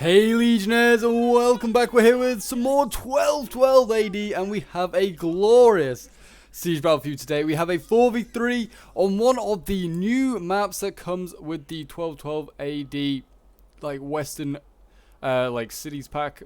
Hey Legionnaires, and welcome back. We're here with some more 1212 AD, and we have a glorious siege battle for you today. We have a 4v3 on one of the new maps that comes with the 1212 AD, like Western, like cities pack.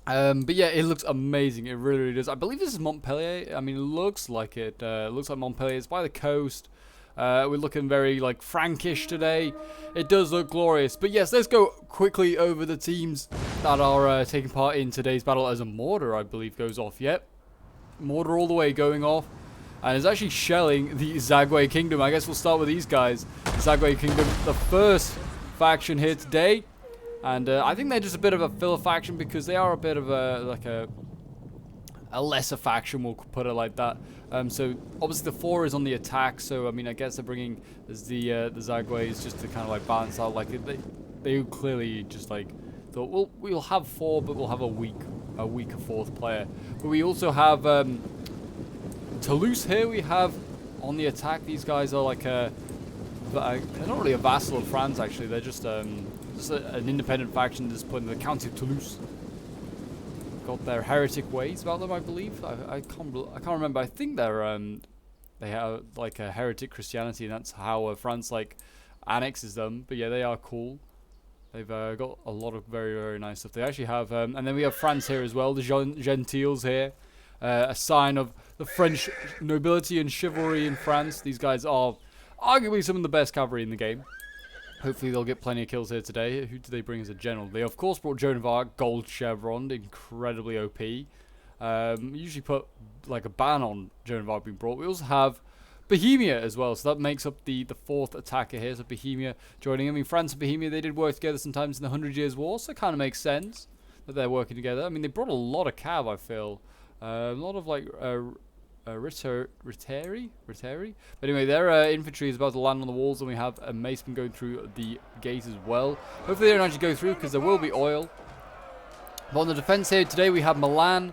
But yeah, it looks amazing. It really, really does. I believe this is Montpellier. I mean, it looks like it. Looks like Montpellier. It's by the coast. We're looking very like Frankish today. It does look glorious. But yes, let's go quickly over the teams that are taking part in today's battle. As a mortar, I believe, goes off. Yep, mortar all the way going off, and is actually shelling the Zagwe Kingdom. I guess we'll start with these guys. Zagwe Kingdom, the first faction here today, and I think they're just a bit of a filler faction because they are a bit of a lesser faction, we'll put it like that. So obviously the 4 is on the attack, so I mean I guess they're bringing the Zagways just to kind of like balance out. Like they clearly just like thought, we'll have 4, but we'll have a weaker 4th player. But we also have Toulouse here. We have on the attack. These guys are like they're not really a vassal of France actually. They're just an independent faction that's put in the county of Toulouse. Got their heretic ways about them, I believe. I can't remember. I think they have like a heretic Christianity, and that's how France like annexes them. But yeah, they are cool. They've got a lot of very, very nice stuff. They actually have, and then we have France here as well. The Gentiles here, a sign of the French nobility and chivalry in France. These guys are arguably some of the best cavalry in the game. Hopefully they'll get plenty of kills here today. Who do they bring as a general? They of course brought Joan of Arc, gold chevron, incredibly OP. Usually put like a ban on Joan of Arc being brought. We also have Bohemia as well, so that makes up the 4th attacker here. So Bohemia joining. I mean, France and Bohemia, they did work together sometimes in the 100 Years' War, so it kind of makes sense that they're working together. I mean, they brought a lot of cav, I feel. A lot of like Riteri. But anyway, their infantry is about to land on the walls, and we have a maceman going through the gate as well. Hopefully they don't actually go through because there will be oil. But on the defense here today, we have Milan,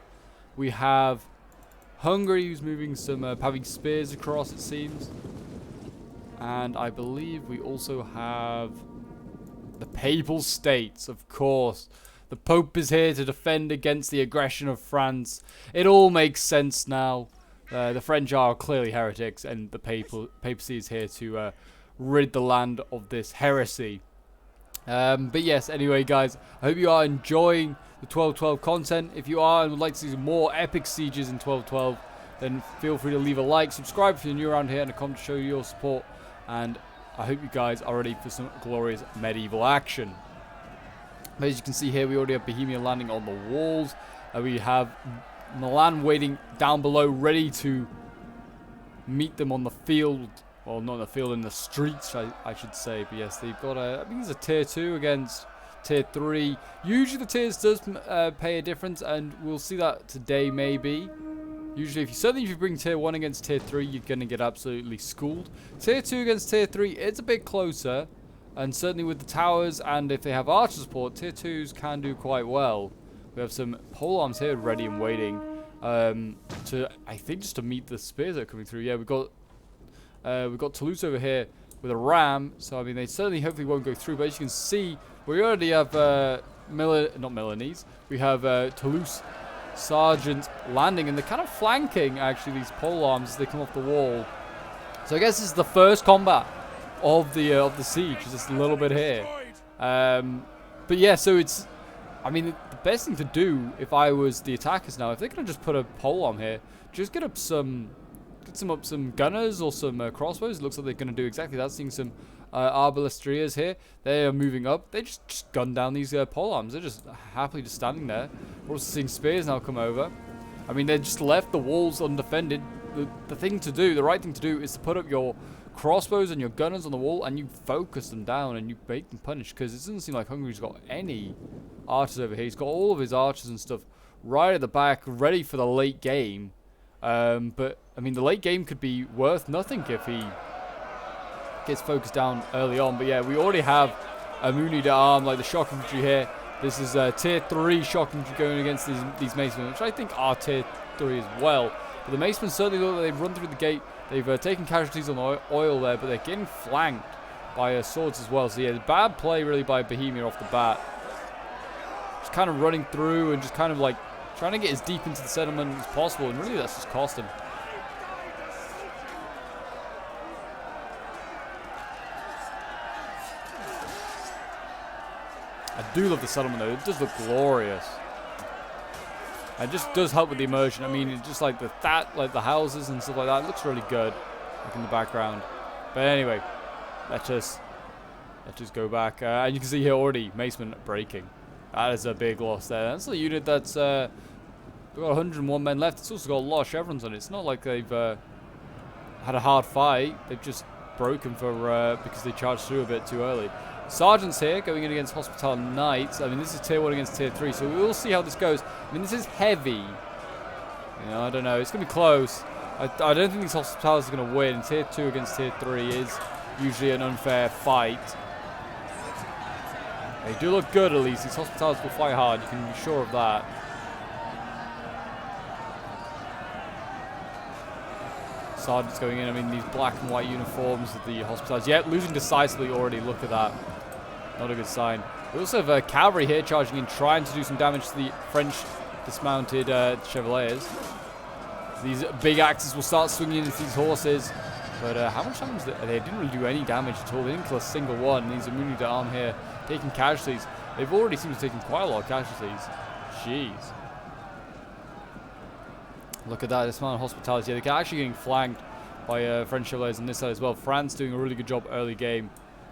we have Hungary, who's moving some paving spears across, it seems, and I believe we also have the Papal States, of course. The Pope is here to defend against the aggression of France. It all makes sense now. The French are clearly heretics, and the papacy is here to rid the land of this heresy. But yes, anyway, guys, I hope you are enjoying the 1212 content. If you are and would like to see some more epic sieges in 1212, then feel free to leave a like, subscribe if you're new around here, and a comment to show your support. And I hope you guys are ready for some glorious medieval action. As you can see here, we already have Bohemia landing on the walls. We have Milan waiting down below, ready to meet them on the field. Well, not in the field, in the streets, I should say. But yes, they've got I think it's a tier 2 against tier 3. Usually the tiers does pay a difference, and we'll see that today maybe. Usually, if you bring tier 1 against tier 3, you're going to get absolutely schooled. Tier 2 against tier 3, it's a bit closer. And certainly with the towers, and if they have archer support, tier 2s can do quite well. We have some pole arms here ready and waiting I think just to meet the spears that are coming through. Yeah, we've got Toulouse over here with a ram, so I mean they certainly hopefully won't go through. But as you can see, we already have not Milanese. We have Toulouse sergeants landing, and they're kind of flanking actually these pole arms as they come off the wall. So I guess this is the first combat of the siege, just a little bit here. But yeah, so it's, I mean, the best thing to do if I was the attackers now, if they're gonna just put a pole on here, just get some gunners or some crossbows. It looks like they're gonna do exactly that. Seeing some arbalestriers here, they are moving up. They just gun down these pole arms. They're just happily just standing there. We're also seeing spears now come over. I mean, they just left the walls undefended. The thing to do, the right thing to do, is to put up your crossbows and your gunners on the wall, and you focus them down and you make them punish, because it doesn't seem like Hungary's got any archers over here. He's got all of his archers and stuff right at the back, ready for the late game. But I mean, the late game could be worth nothing if he gets focused down early on. But yeah, we already have a Muni d'Armes, like the shock infantry here. This is tier 3 shock infantry going against these macemen, which I think are tier 3 as well. But the macemen certainly look like they've run through the gate. They've taken casualties on oil there, but they're getting flanked by swords as well. So yeah, bad play really by Bohemia off the bat. just kind of running through and just kind of like trying to get as deep into the settlement as possible, and really that's just cost him. I do love the settlement though, it does look glorious. It just does help with the immersion. I mean, it's just like the houses and stuff like that, it looks really good, like in the background. But anyway, let's just go back. And you can see here already, Maceman breaking. That is a big loss there. That's a unit that's got 101 men left. It's also got a lot of chevrons on it. It's not like they've had a hard fight. They've just broken for because they charged through a bit too early. Sergeant's here going in against Hospital Knights. I mean, this is tier 1 against tier 3, so we will see how this goes. I mean, this is heavy. You know, I don't know. It's going to be close. I don't think these Hospitals are going to win. Tier 2 against tier 3 is usually an unfair fight. They do look good at least. These Hospitals will fight hard. You can be sure of that. Sergeant's going in. I mean, these black and white uniforms of the Hospitals. Yep, losing decisively already. Look at that. Not a good sign. We also have cavalry here charging in, trying to do some damage to the French dismounted Chevaliers. These big axes will start swinging into these horses. But how much damage? They didn't really do any damage at all. They didn't kill a single one. These are Muni d'Armes here taking casualties. They've already seemed to have taken quite a lot of casualties. Jeez. Look at that. Dismounted hospitality. Yeah, they're actually getting flanked by French Chevaliers on this side as well. France doing a really good job early game,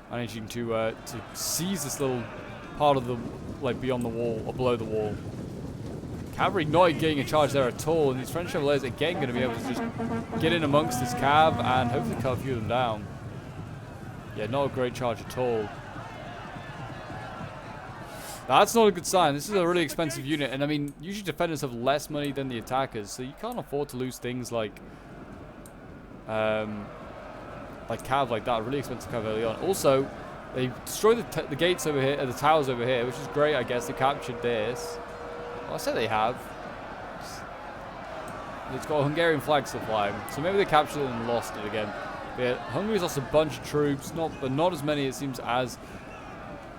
managing to seize this little part of the, like, beyond the wall or below the wall. Cavalry not getting a charge there at all, and these French Chevaliers again going to be able to just get in amongst this cav and hopefully cut a few of them down. Yeah, not a great charge at all. That's not a good sign. This is a really expensive unit, and I mean, usually defenders have less money than the attackers, so you can't afford to lose things like cav like that, really expensive cav early on. Also, they destroyed the gates over here, the towers over here, which is great, I guess. They captured this. Well, I said they have. It's got a Hungarian flag still flying, so maybe they captured it and lost it again. But yeah, Hungary's lost a bunch of troops, but not as many it seems as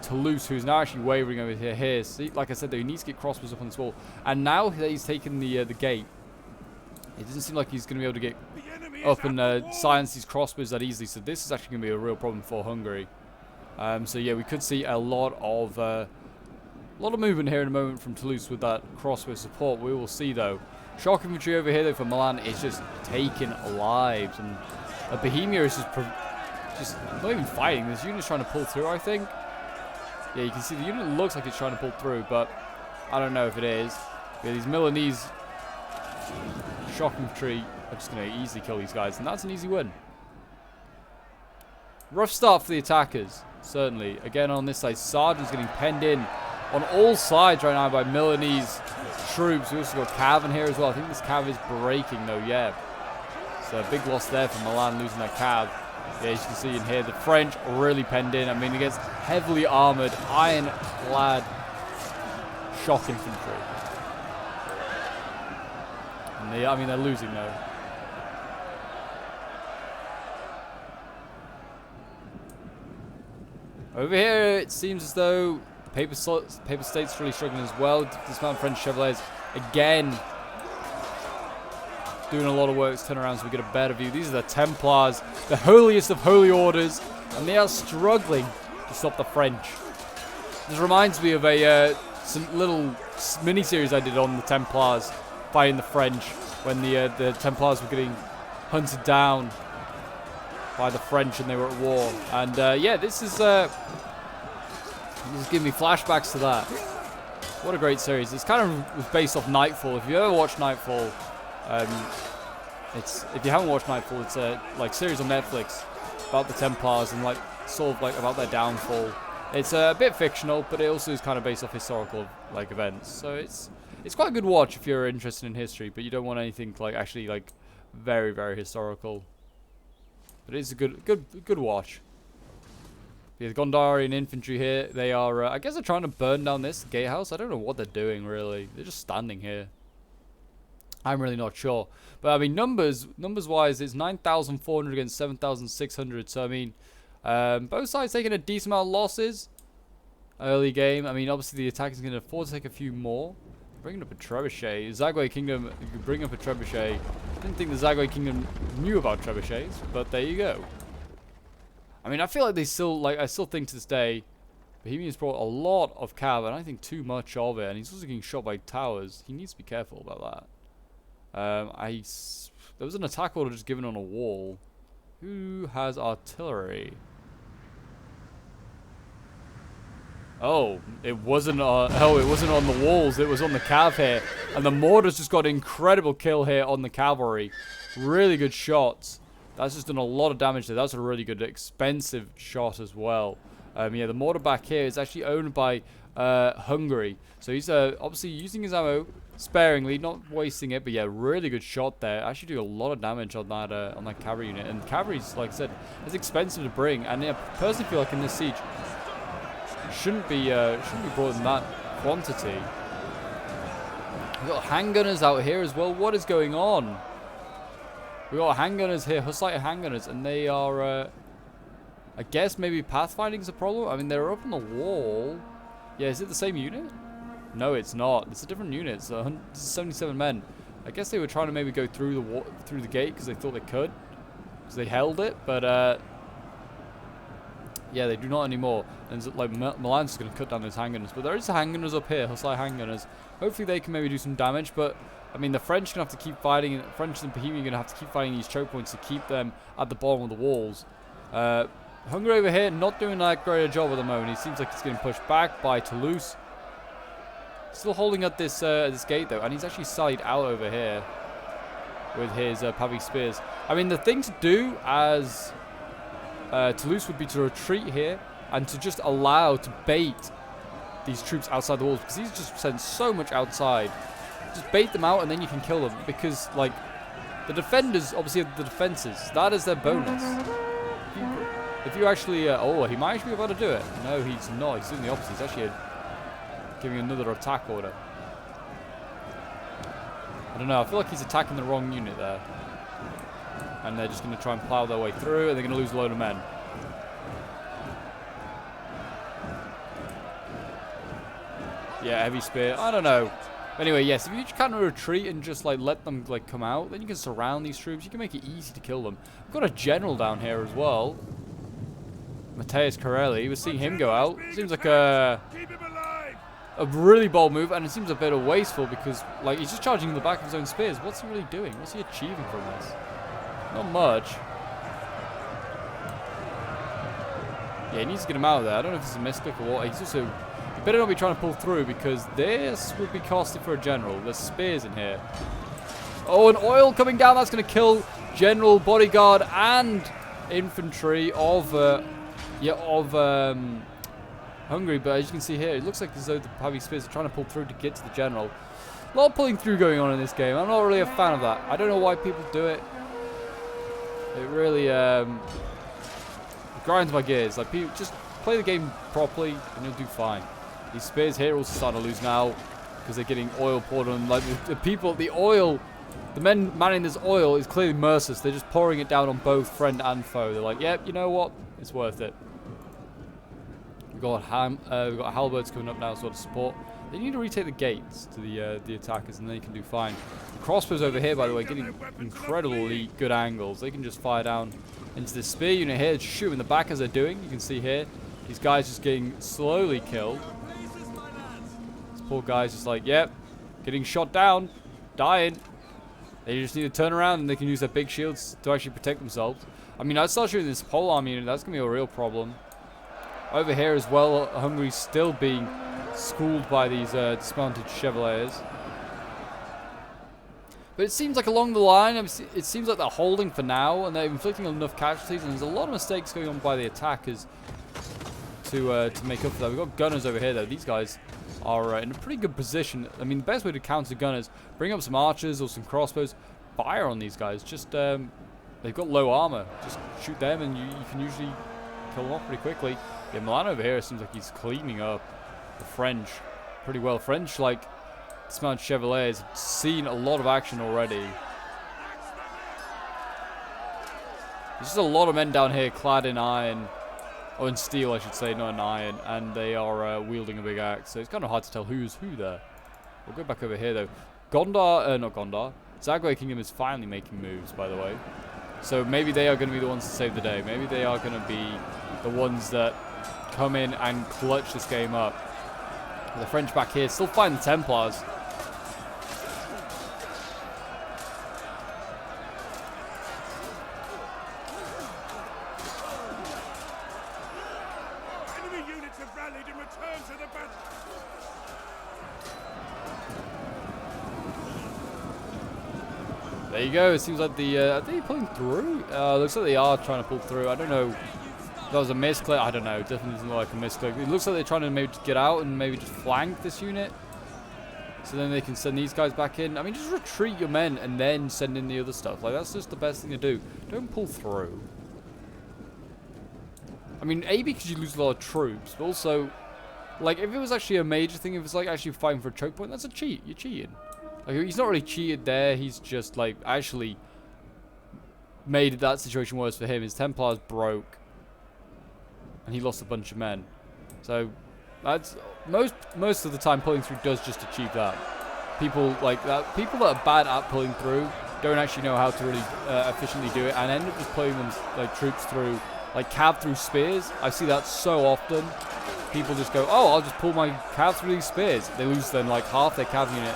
Toulouse, who's now actually wavering over here. See, like I said, though, he needs to get crossbows up on this wall, and now that he's taken the gate, it doesn't seem like he's going to be able to get up and silence these crossbows that easily. So this is actually going to be a real problem for Hungary. So yeah, we could see a lot of movement here in a moment from Toulouse with that crossbow support. We will see though. Shock infantry over here though for Milan is just taking lives, and Bohemia is just not even fighting. This unit's trying to pull through, I think. Yeah, you can see the unit looks like it's trying to pull through, but I don't know if it is. Yeah, these Milanese shock infantry are just going to easily kill these guys, and that's an easy win. Rough start for the attackers, certainly. Again, on this side, Sergeant's getting penned in on all sides right now by Milanese troops. We also got Cav in here as well. I think this Cav is breaking, though, yeah. So a big loss there for Milan, losing that Cav. Yeah, as you can see in here, the French are really penned in. I mean, against heavily armored, iron-clad shock infantry. And I mean, they're losing, though. Over here, it seems as though Paper State's really struggling as well. Dismounted French Chevaliers, again, doing a lot of work to turn around so we get a better view. These are the Templars, the holiest of holy orders, and they are struggling to stop the French. This reminds me of some little mini-series I did on the Templars fighting the French when the Templars were getting hunted down by the French and they were at war. And yeah, this is giving me flashbacks to that. What a great series. It's kind of was based off Nightfall. If you ever watched Nightfall, if you haven't watched Nightfall, it's a series on Netflix about the Templars and sort of about their downfall. It's a bit fictional, but it also is kind of based off historical events. So it's quite a good watch if you're interested in history, but you don't want anything actually very, very historical. But it's a good watch. The Gondarian infantry here, they are, I guess they're trying to burn down this gatehouse. I don't know what they're doing, really. They're just standing here. I'm really not sure. But, I mean, numbers-wise, it's 9,400 against 7,600. So, I mean, both sides taking a decent amount of losses. early game. I mean, obviously the attack is going to afford to take a few more. Bringing up a trebuchet. Zagwe Kingdom, you can bring up a trebuchet. Didn't think the Zagwe Kingdom knew about trebuchets, but there you go. I mean, I feel like they still, I still think to this day, Bohemian's brought a lot of cav, and I think too much of it, and he's also getting shot by towers. He needs to be careful about that. There was an attack order just given on a wall. Who has artillery? Oh, it wasn't on the walls, it was on the cav here. And the mortars just got an incredible kill here on the cavalry. Really good shots. That's just done a lot of damage there. That's a really good, expensive shot as well. Yeah, the mortar back here is actually owned by Hungary. So he's obviously using his ammo sparingly, not wasting it. But yeah, really good shot there. Actually doing a lot of damage on that cavalry unit. And cavalry's, like I said, it's expensive to bring. And I personally feel like in this siege, shouldn't be brought in that quantity. We've got handgunners out here as well. What is going on? We've got handgunners here, Hussite handgunners, and they are, I guess maybe pathfinding's a problem? I mean, they're up on the wall. Yeah, is it the same unit? No, it's not. It's a different unit. It's 77 men. I guess they were trying to maybe go through the gate because they thought they could. Because they held it, but, yeah, they do not anymore. And like Milan's just going to cut down those handgunners. But there is handgunners up here, Hussite handgunners. Hopefully they can maybe do some damage. But, I mean, the French are going to have to keep fighting. And French and Bohemian are going to have to keep fighting these choke points to keep them at the bottom of the walls. Hungary over here, not doing that great a job at the moment. He seems like he's getting pushed back by Toulouse. Still holding at this gate, though. And he's actually sallied out over here with his Pavy Spears. I mean, the thing to do as Toulouse would be to retreat here and to just allow to bait these troops outside the walls, because he's just sent so much outside. Just bait them out and then you can kill them, because like the defenders obviously have the defenses. That is their bonus. If you actually oh, he might actually be able to do it. No, he's not. He's doing the opposite. He's actually giving another attack order. I don't know. I feel like he's attacking the wrong unit there. And they're just going to try and plow their way through, and they're going to lose a load of men. Yeah, heavy spear. I don't know. Anyway, yes, if you kind of retreat and just like let them like come out, then you can surround these troops. You can make it easy to kill them. We've got a general down here as well. Matthias Corelli. We're seeing him go out. Seems like a really bold move, and it seems a bit wasteful because like he's just charging the back of his own spears. What's he really doing? What's he achieving from this? Not much. Yeah, he needs to get him out of there. I don't know if it's a misclick or what. He's also... He better not be trying to pull through, because this would be costly for a general. There's spears in here. Oh, an oil coming down. That's going to kill general, bodyguard, and infantry of Hungary. But as you can see here, it looks like as though the Pavy Spears are trying to pull through to get to the general. A lot of pulling through going on in this game. I'm not really a fan of that. I don't know why people do it. It really grinds my gears. Like, people just play the game properly and you'll do fine. These spears here are also starting to lose now because they're getting oil poured on. Like the men manning this oil is clearly merciless. They're just pouring it down on both friend and foe. They're like, yep, you know what? It's worth it. We've got halberds coming up now as well to support. They need to retake the gates to the attackers, and then they can do fine. The crossbows over here, by the way, getting incredibly good angles. They can just fire down into the spear unit here, shoot in the back as they're doing. You can see here, these guys just getting slowly killed. This poor guy's just like, yep, getting shot down, dying. They just need to turn around and they can use their big shields to actually protect themselves. I mean, I'd start shooting this pole army unit. That's going to be a real problem. Over here as well, Hungary's still being schooled by these dismounted chevaliers. But it seems like along the line, it seems like they're holding for now, and they're inflicting enough casualties, and there's a lot of mistakes going on by the attackers to make up for that. We've got gunners over here, though. These guys are in a pretty good position. I mean, the best way to counter gunners, bring up some archers or some crossbows, fire on these guys. Just, they've got low armor. Just shoot them, and you can usually kill them off pretty quickly. Yeah, Milan over here seems like he's cleaning up the French pretty well. French, like, dismounted chevaliers, have seen a lot of action already. There's just a lot of men down here clad in iron. Oh, in steel, I should say, not in iron. And they are wielding a big axe. So it's kind of hard to tell who's who there. We'll go back over here, though. Not Gondar. Zagwe Kingdom is finally making moves, by the way. So maybe they are going to be the ones to save the day. Maybe they are going to be the ones that come in and clutch this game up. The French back here still fighting the Templars. Enemy units have rallied and returned to the battle. There you go. It seems like are they pulling through? Looks like they are trying to pull through. I don't know. If that was a misclick. I don't know. Definitely doesn't look like a misclick. It looks like they're trying to maybe just get out and maybe just flank this unit. So then they can send these guys back in. I mean, just retreat your men and then send in the other stuff. Like, that's just the best thing to do. Don't pull through. I mean, A, because you lose a lot of troops, but also, like, if it was actually a major thing, if it's like actually fighting for a choke point, that's a cheat. You're cheating. Like, he's not really cheated there. He's just, like, actually made that situation worse for him. His Templars broke. And he lost a bunch of men. So, that's most of the time pulling through does just achieve that. People like that. People that are bad at pulling through don't actually know how to really efficiently do it, and end up just pulling them like troops through, like cav through spears. I see that so often. People just go, "Oh, I'll just pull my cav through these spears." They lose then like half their cav unit.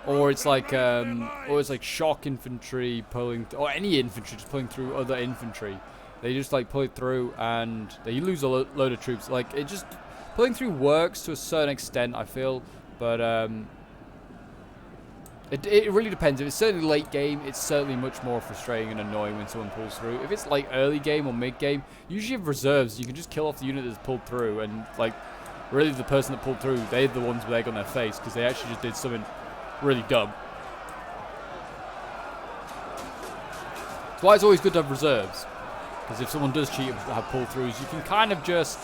Or it's like shock infantry pulling, or any infantry just pulling through other infantry. They just like pull it through and they lose a load of troops. Like it just pulling through works to a certain extent, I feel, but it really depends. If it's certainly late game, it's certainly much more frustrating and annoying when someone pulls through. If it's like early game or mid game, usually have reserves. You can just kill off the unit that's pulled through, and like really the person that pulled through, they're the ones with egg on their face because they actually just did something really dumb. That's why it's always good to have reserves, because if someone does cheat and have pull-throughs, you can kind of just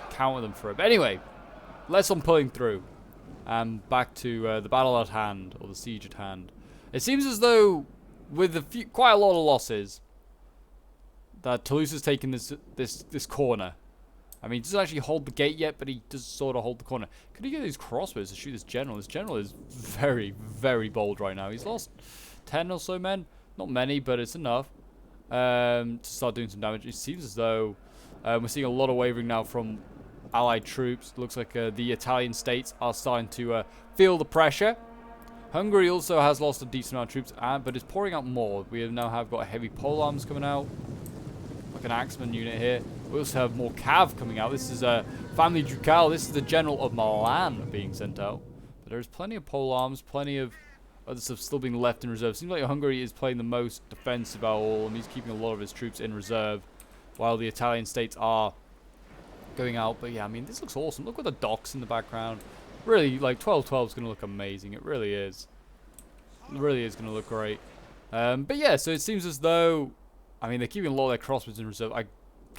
counter them for it. But anyway, less on pulling through, and back to the battle at hand, or the siege at hand. It seems as though, with quite a lot of losses, that Toulouse has taken this corner. I mean, he doesn't actually hold the gate yet, but he does sort of hold the corner. Could he get these crossbows to shoot this general? This general is very, very bold right now. He's lost 10 or so men. Not many, but it's enough to start doing some damage. It seems as though we're seeing a lot of wavering now from Allied troops. It looks like the Italian states are starting to feel the pressure. Hungary also has lost a decent amount of troops, but is pouring out more. We now have got heavy pole arms coming out. Like an Axeman unit here. We also have more cav coming out. This is a family ducal. This is the general of Milan being sent out. But there's plenty of pole arms, plenty of other stuff still being left in reserve. Seems like Hungary is playing the most defensive out of all, and he's keeping a lot of his troops in reserve, while the Italian states are going out. But yeah, I mean, this looks awesome. Look at the docks in the background. Really, like 12-12 is going to look amazing. It really is. It really is going to look great. But yeah, so it seems as though, I mean, they're keeping a lot of their crossbows in reserve. I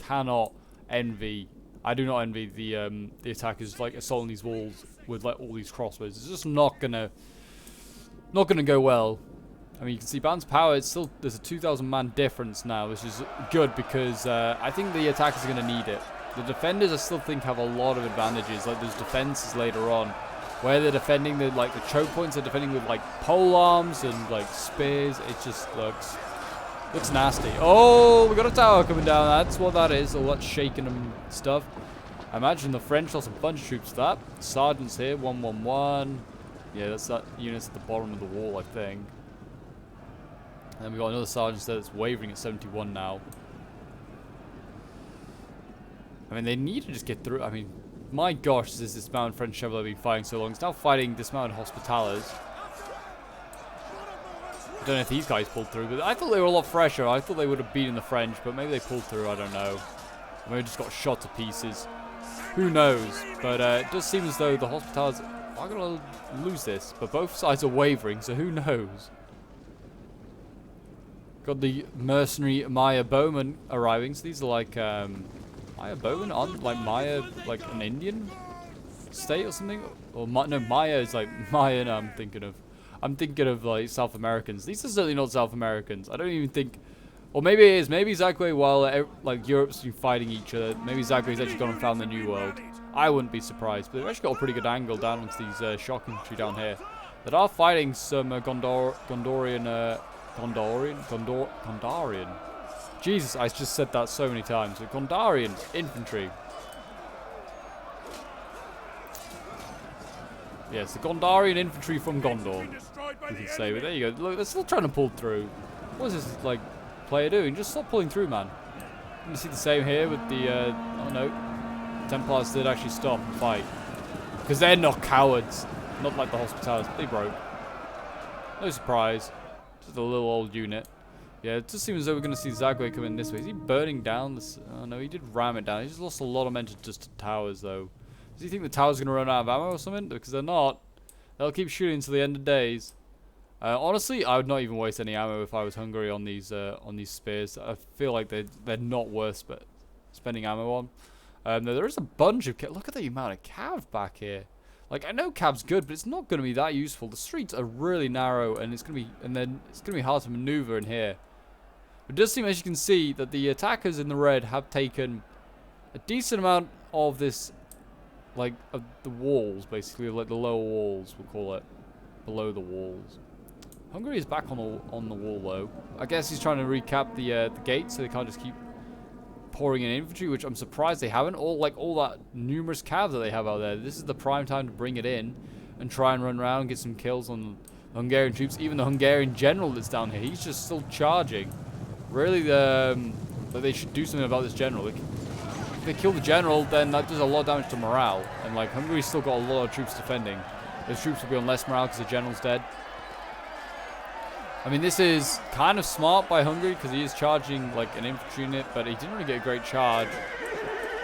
do not envy the attackers like assaulting these walls with like all these crossbows. It's just not gonna go well. I mean, you can see balance power. It's still, there's a 2,000 man difference now, which is good because I think the attackers are gonna need it. The defenders, I still think, have a lot of advantages. Like there's defenses later on where they're defending the choke points. They're defending with like pole arms and like spears. It just looks nasty. Oh, we got a tower coming down. That's what that is. All that shaking and stuff. I imagine the French lost a bunch of troops to that. Sergeants here, 111. Yeah, that's that unit's at the bottom of the wall, I think. And then we got another sergeant there that's wavering at 71 now. I mean, they need to just get through. I mean, my gosh, this dismounted French Chevalier been fighting so long. It's now fighting dismounted Hospitalers. I don't know if these guys pulled through, but I thought they were a lot fresher. I thought they would have beaten the French, but maybe they pulled through. I don't know. Maybe just got shot to pieces. Who knows? But it does seem as though the Hospitalers are going to lose this. But both sides are wavering, so who knows? Got the mercenary Maya Bowman arriving. So these are like Maya Bowman, aren't like Maya like an Indian? state or something? Or no, Maya is like Mayan. I'm thinking of like South Americans. These are certainly not South Americans. I don't even think. Or maybe it is. Maybe Zagwe, while like Europe's been fighting each other, maybe Zagwe's actually gone and found the new world. I wouldn't be surprised. But they've actually got a pretty good angle down onto these shock infantry down here that are fighting some Gondorian. Jesus, I just said that so many times. The Gondarian infantry. Yes, the Gondarian infantry from Gondor, you can say. But there you go. Look, they're still trying to pull through. What is this, like, player doing? Just stop pulling through, man. You see the same here with the, oh no. Templars did actually stop and fight. Because they're not cowards. Not like the Hospitallers. They broke. No surprise. Just a little old unit. Yeah, it just seems as though we're going to see Zagwe come in this way. Is he burning down this? Oh no, he did ram it down. He just lost a lot of men to just towers, though. Does he think the tower's going to run out of ammo or something? Because they're not. They'll keep shooting until the end of days. Honestly, I would not even waste any ammo if I was Hungary on these spears. I feel like they're not worth spending ammo on. There is a bunch of... Look at the amount of cav back here. Like, I know cav's good, but it's not going to be that useful. The streets are really narrow, and it's going to be hard to maneuver in here. It does seem, as you can see, that the attackers in the red have taken a decent amount of this, like, of the walls, basically, like the lower walls, we'll call it, below the walls. Hungary is back on the wall, though. I guess he's trying to recap the gates, so they can't just keep pouring in infantry, which I'm surprised they haven't. All that numerous cav that they have out there. This is the prime time to bring it in and try and run around, get some kills on the Hungarian troops. Even the Hungarian general that's down here, he's just still charging. Really, they should do something about this general. If they kill the general, then that does a lot of damage to morale. And like Hungary's still got a lot of troops defending. Those troops will be on less morale because the general's dead. I mean, this is kind of smart by Hungary because he is charging like an infantry unit, but he didn't really get a great charge.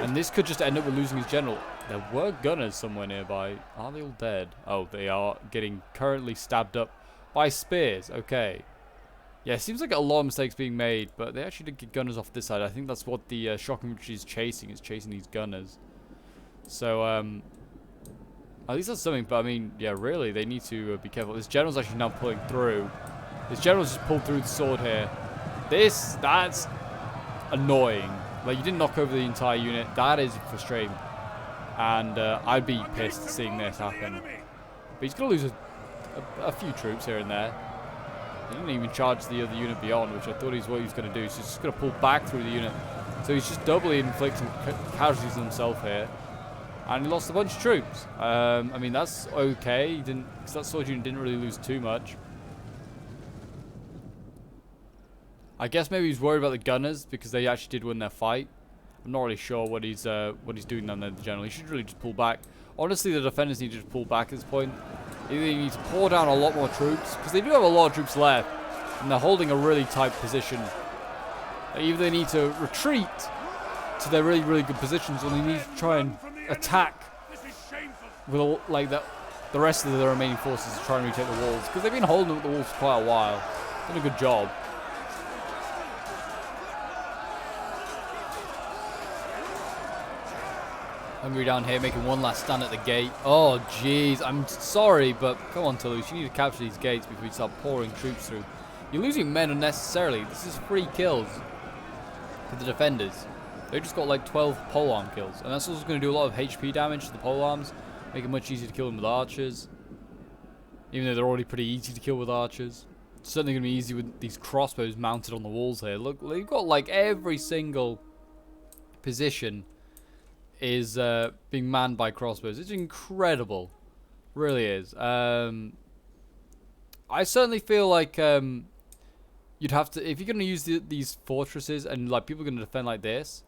And this could just end up with losing his general. There were gunners somewhere nearby. Are they all dead? Oh, they are getting currently stabbed up by spears. Okay. Yeah, it seems like a lot of mistakes being made, but they actually did get gunners off this side. I think that's what the shock infantry is chasing these gunners. So, at least that's something, but I mean, yeah, really, they need to be careful. This general's actually now pulling through. This general's just pulled through the sword here. That's annoying. Like, you didn't knock over the entire unit. That is frustrating. And I'd be pissed seeing this happen. But he's going to lose a few troops here and there. He didn't even charge the other unit beyond, which I thought is what he was going to do. So he's just going to pull back through the unit. So he's just doubly inflicting casualties on himself here. And he lost a bunch of troops. I mean, that's okay. He didn't, because that sword unit didn't really lose too much. I guess maybe he's worried about the gunners because they actually did win their fight. I'm not really sure what he's doing down there, the general. He should really just pull back. Honestly, the defenders need to just pull back at this point. Either they need to pour down a lot more troops, because they do have a lot of troops left, and they're holding a really tight position. Either they need to retreat to their really, really good positions, or they need to try and attack with all, like the rest of the remaining forces to try and retake the walls, because they've been holding the walls for quite a while. Done a good job. Hungary down here making one last stand at the gate. Oh, jeez. I'm sorry, but come on, Toulouse. You need to capture these gates before you start pouring troops through. You're losing men unnecessarily. This is free kills for the defenders. They just got like 12 polearm kills. And that's also going to do a lot of HP damage to the polearms. Make it much easier to kill them with archers. Even though they're already pretty easy to kill with archers. It's certainly going to be easy with these crossbows mounted on the walls here. Look, they've got like every single position is being manned by crossbows. It's incredible. Really is. I certainly feel like you'd have to, if you're going to use these fortresses and like people are going to defend like this,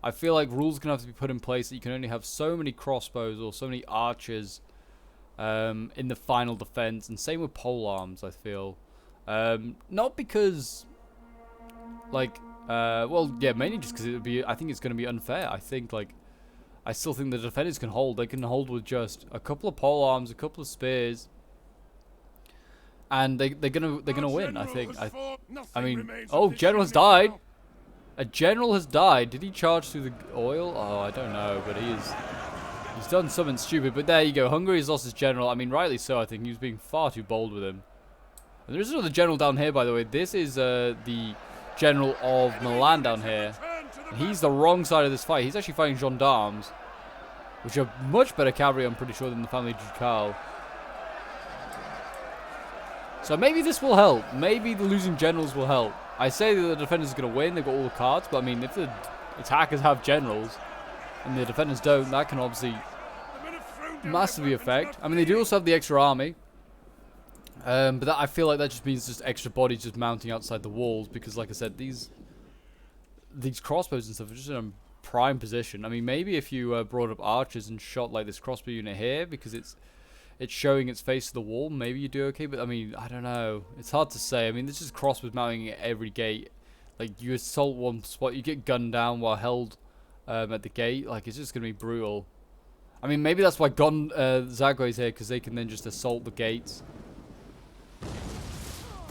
I feel like rules are going to have to be put in place that you can only have so many crossbows or so many archers in the final defense, and same with polearms, I feel. Not because like well, yeah, mainly just because it would be, I think it's going to be unfair. I still think the defenders can hold. They can hold with just a couple of polearms, a couple of spears, and they're gonna win. I think. I mean, oh, general has died. A general has died. Did he charge through the oil? Oh, I don't know, but He's done something stupid, but there you go. Hungary's lost his general. I mean, rightly so, I think. He was being far too bold with him. And there's another general down here, by the way. This is the general of Milan down here. And he's the wrong side of this fight. He's actually fighting gendarmes, which are much better cavalry, I'm pretty sure, than the family ducal. So maybe this will help. Maybe the losing generals will help. I say that the defenders are going to win. They've got all the cards. But, I mean, if the attackers have generals and the defenders don't, that can obviously massively affect. I mean, they do also have the extra army. But that, I feel like that just means just extra bodies just mounting outside the walls. Because, like I said, these crossbows and stuff are just in a prime position. I mean, maybe if you brought up archers and shot like this crossbow unit here, because it's showing its face to the wall, maybe you do okay. But I mean, I don't know. It's hard to say. I mean, this is crossbows mounting at every gate. Like, you assault one spot, you get gunned down while held at the gate. Like, it's just gonna be brutal. I mean, maybe that's why Zagwe's here, because they can then just assault the gates.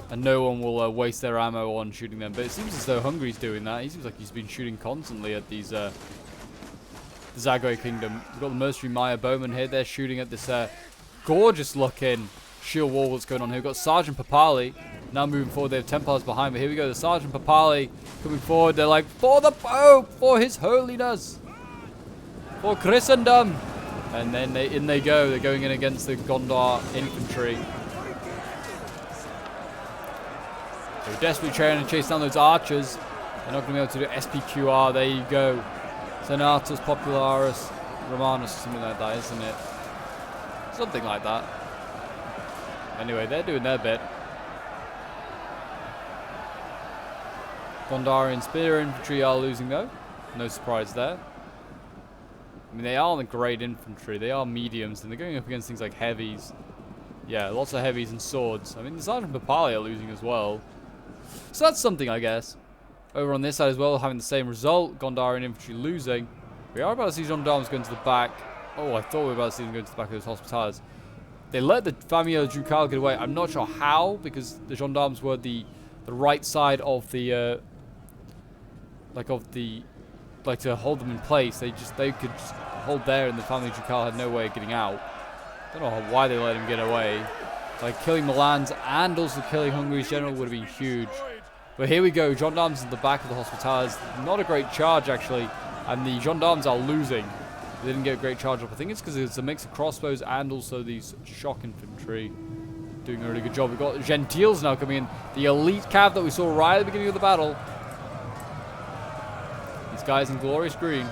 And no one will waste their ammo on shooting them. But it seems as though Hungary's doing that. He seems like he's been shooting constantly at these the Zagwe Kingdom. We've got the mercenary Maya Bowman here. They're shooting at this gorgeous looking shield wall that's going on here. We've got Sergeant Papali now moving forward. They have Templars behind. But here we go. The Sergeant Papali coming forward. They're like, for the Pope, for His Holiness, for Christendom. And then in they go. They're going in against the Gondar infantry. They're desperately trying to chase down those archers. They're not going to be able to do SPQR. There you go. Senatus Popularis Romanus, something like that, isn't it? Something like that. Anyway, they're doing their bit. Gondarian spear infantry are losing though. No surprise there. I mean, they aren't great infantry. They are mediums, and they're going up against things like heavies. Yeah, lots of heavies and swords. I mean, the Sergeant Papali are losing as well. So that's something, I guess. Over on this side as well, having the same result. Gondarian infantry losing. We are about to see gendarmes going to the back. Oh, I thought we were about to see them going to the back of those hospitals. They let the Famille Ducal get away. I'm not sure how, because the gendarmes were the right side of the like to hold them in place. They could just hold there, and the Family Ducal had no way of getting out. Don't know why they let him get away. Like, killing Milan's and also killing Hungary's general would have been huge. But here we go, gendarmes in the back of the hospitals. Not a great charge, actually, and the gendarmes are losing. They didn't get a great charge up. I think it's because it's a mix of crossbows and also these shock infantry doing a really good job. We've got Gentiles now coming in. The elite cav that we saw right at the beginning of the battle. These guys in glorious green.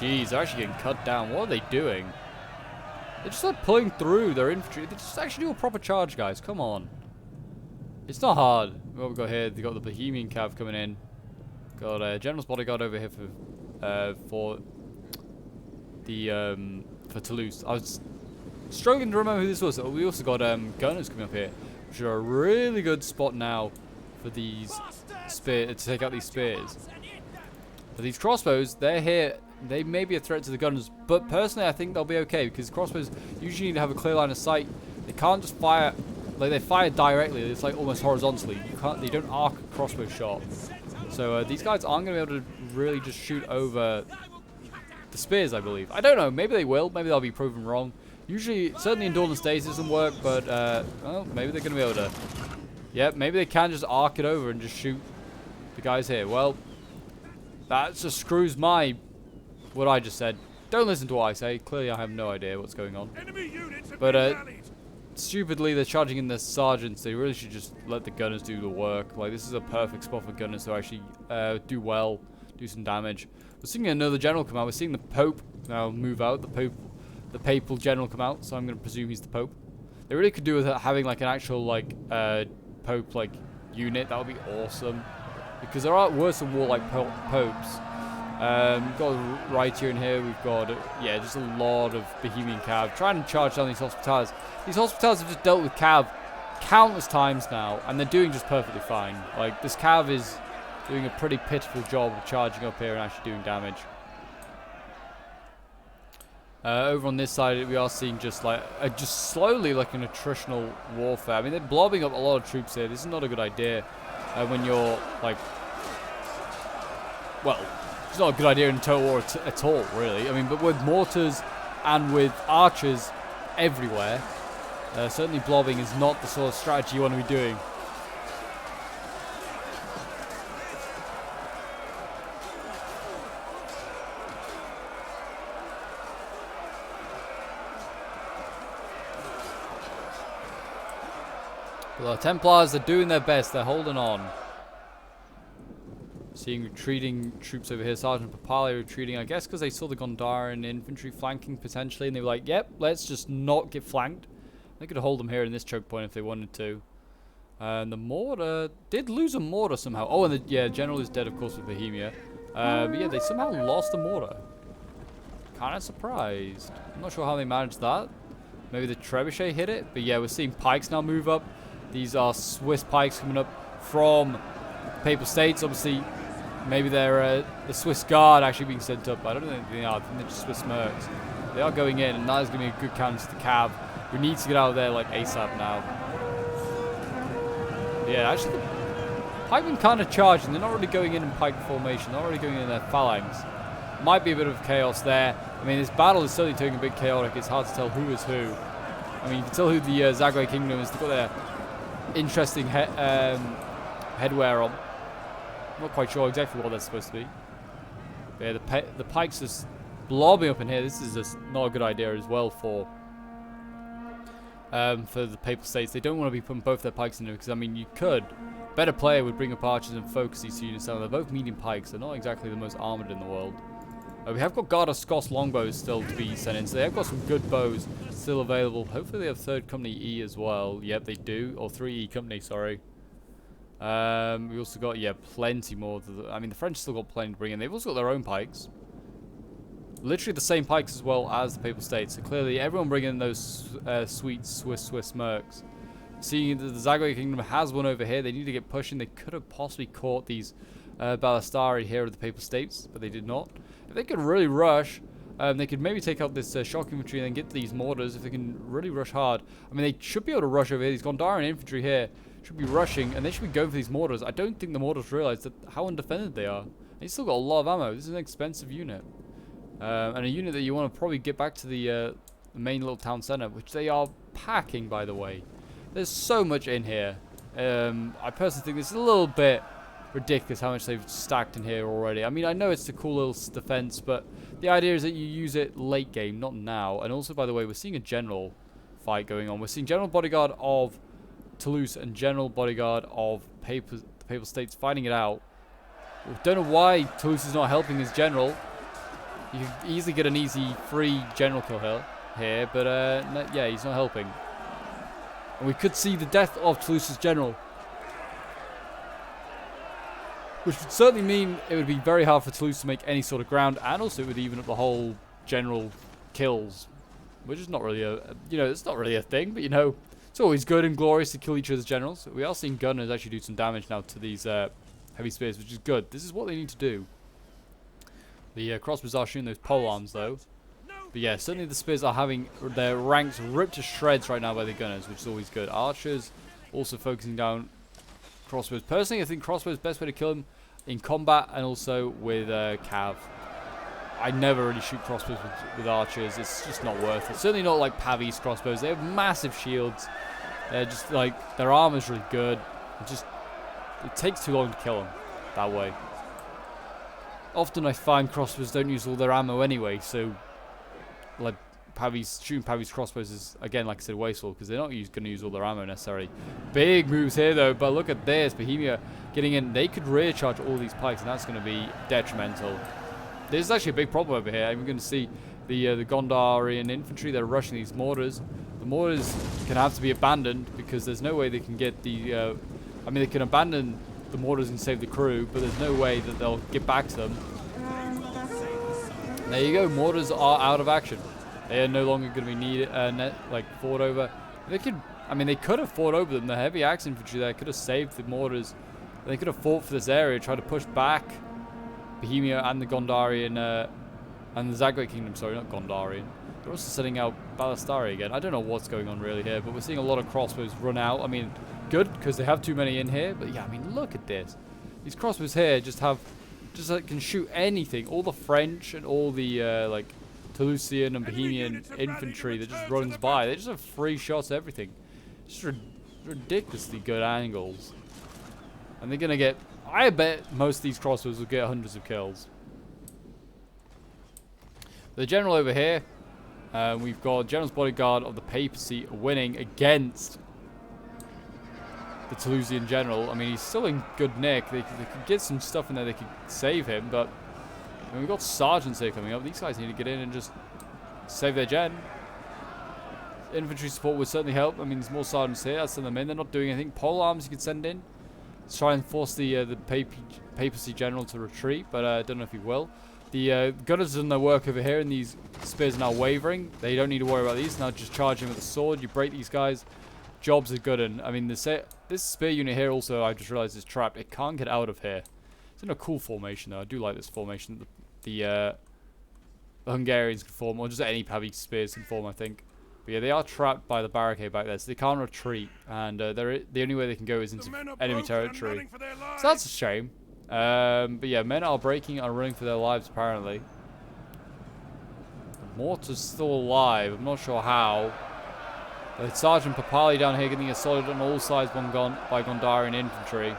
Jeez, they're actually getting cut down. What are they doing? They're just like pulling through their infantry. They just actually do a proper charge, guys. Come on. It's not hard. What we've got here, they've got the Bohemian cav coming in. Got a General's Bodyguard over here for Toulouse. I was struggling to remember who this was. We also got gunners coming up here, which are a really good spot now for these to take out these spears. But these crossbows, they're here. They may be a threat to the gunners, but personally I think they'll be okay, because crossbows usually need to have a clear line of sight. They can't just fire, like they fire directly. It's like almost horizontally. They don't arc a crossbow shot. So these guys aren't going to be able to really just shoot over the spears, I believe. I don't know. Maybe they will. Maybe they'll be proven wrong. Usually, certainly in Dawn and Stays doesn't work, but well, maybe they're going to be able to. Yeah, maybe they can just arc it over and just shoot the guys here. Well, that just screws what I just said. Don't listen to what I say. Clearly I have no idea what's going on. But stupidly they're charging in the sergeants. They really should just let the gunners do the work. Like, this is a perfect spot for gunners to actually do well, do some damage. We're seeing another general come out. We're seeing the Pope now move out. The papal general come out, so I'm going to presume he's the Pope. They really could do with having like an actual like Pope like unit. That would be awesome, because there are worse than war like popes. We've got right here and here. We've got yeah, just a lot of Bohemian cav trying to charge down these hospitals. These hospitals have just dealt with cav countless times now, and they're doing just perfectly fine. Like, this cav is doing a pretty pitiful job of charging up here and actually doing damage. Over on this side, we are seeing just like just slowly like an attritional warfare. I mean, they're blobbing up a lot of troops here. This is not a good idea when you're like well, it's not a good idea in total war at all, really. I mean, but with mortars and with archers everywhere, certainly blobbing is not the sort of strategy you want to be doing. Well, the Templars are doing their best. They're holding on. Seeing retreating troops over here. Sergeant Papali retreating, I guess, because they saw the Gondarian infantry flanking potentially, and they were like, "Yep, let's just not get flanked." They could hold them here in this choke point if they wanted to. And the mortar did lose a mortar somehow. Oh, and the general is dead, of course, with Bohemia. But yeah, they somehow lost a mortar. Kind of surprised. I'm not sure how they managed that. Maybe the trebuchet hit it. But yeah, we're seeing pikes now move up. These are Swiss pikes coming up from Papal States. Obviously, maybe they're the Swiss Guard actually being sent up. I don't think they are. I think they're just Swiss mercs. They are going in, and that is going to be a good counter to the Cav. We need to get out of there like ASAP now. Yeah, actually, the pikemen kind of charging. They're not really going in pike formation. They're not really going in their phalanx. Might be a bit of chaos there. I mean, this battle is certainly turning a bit chaotic. It's hard to tell who is who. I mean, you can tell who the Zagwe Kingdom is. They've got their interesting headwear on. I'm not quite sure exactly what that's supposed to be. But yeah, the pikes just blobbing up in here. This is just not a good idea as well for the Papal States. They don't want to be putting both their pikes in there because, I mean, you could. Better player would bring up archers and focus these units down. They're both medium pikes. They're not exactly the most armored in the world. We have got Garda Scots longbows still to be sent in, so they have got some good bows still available. Hopefully they have 3rd Company E as well. Yep, they do. Or 3E Company, sorry. We also got, yeah, plenty more. I mean, the French still got plenty to bring in. They've also got their own pikes. Literally the same pikes as well as the Papal States. So clearly everyone bringing in those sweet Swiss mercs. Seeing that the Zagwe Kingdom has one over here, they need to get pushing. They could have possibly caught these Ballistari here of the Papal States, but they did not. If they could really rush, they could maybe take out this shock infantry and then get these mortars if they can really rush hard. I mean, they should be able to rush over here. These Gondarian infantry here should be rushing, and they should be going for these mortars. I don't think the mortars realize that how undefended they are. They still got a lot of ammo. This is an expensive unit. And a unit that you want to probably get back to the main little town center, which they are packing, by the way. There's so much in here. I personally think this is a little bit ridiculous how much they've stacked in here already. I mean, I know it's a cool little defense, but the idea is that you use it late game, not now. And also, by the way, we're seeing a general fight going on. We're seeing General Bodyguard of Toulouse and General Bodyguard of the Papal States fighting it out. We don't know why Toulouse is not helping his general. You can easily get an easy free general kill here, but yeah, he's not helping. And we could see the death of Toulouse's general, which would certainly mean it would be very hard for Toulouse to make any sort of ground, and also it would even up the whole general kills, which is not really it's not really a thing, but it's always good and glorious to kill each other's generals. We are seeing gunners actually do some damage now to these heavy spears, which is good. This is what they need to do. The crossbows are shooting those pole arms though. But yeah, certainly the spears are having their ranks ripped to shreds right now by the gunners, which is always good. Archers also focusing down crossbows. Personally, I think crossbows is the best way to kill them in combat and also with cav. I never really shoot crossbows with archers. It's just not worth it. Certainly not like Pavi's crossbows. They have massive shields. They're just like, their armor's really good. It takes too long to kill them that way. Often I find crossbows don't use all their ammo anyway, so like shooting Pavi's crossbows is, again, like I said, wasteful because they're not going to use all their ammo necessarily. Big moves here though, but look at this. Bohemia getting in. They could rear charge all these pikes, and that's going to be detrimental. This is actually a big problem over here. We're going to see the Gondarian infantry. They're rushing these mortars. The mortars can have to be abandoned because there's no way they can get the... I mean, they can abandon the mortars and save the crew, but there's no way that they'll get back to them. There you go. Mortars are out of action. They are no longer going to be needed, fought over. They could have fought over them. The heavy axe infantry there could have saved the mortars. They could have fought for this area, tried to push back Bohemia and the Gondarian, and the Zagwe Kingdom, sorry, not Gondarian. They're also setting out Ballistari again. I don't know what's going on really here, but we're seeing a lot of crossbows run out. I mean, good, because they have too many in here, but yeah, I mean, look at this. These crossbows here just have just like, can shoot anything. All the French and all the like Toulousian and Bohemian infantry that just runs by. They just have free shots at everything. Just ridiculously good angles. And they're gonna get. I bet most of these crossbows will get hundreds of kills. The general over here. We've got General's Bodyguard of the Papacy winning against the Toulousian General. I mean, he's still in good nick. They could get some stuff in there. They could save him, but I mean, we've got sergeants here coming up. These guys need to get in and just save their gen. Infantry support would certainly help. I mean, there's more sergeants here. I'd send them in. They're not doing anything. Pole arms you could send in to try and force the Papacy General to retreat, but I don't know if he will. The gunners have done their work over here, and these spears are now wavering. They don't need to worry about these. Now just charge in with a sword. You break these guys. Jobs are good. And I mean, this spear unit here also, I just realized, is trapped. It can't get out of here. It's in a cool formation, though. I do like this formation. The Hungarians can form, or just any heavy spears can form, I think. But yeah, they are trapped by the barricade back there, so they can't retreat. And the only way they can go is into enemy territory. So that's a shame. But yeah, men are breaking and running for their lives, apparently. Mortar's still alive. I'm not sure how. Sergeant Papali down here getting assaulted on all sides by Gondarian infantry.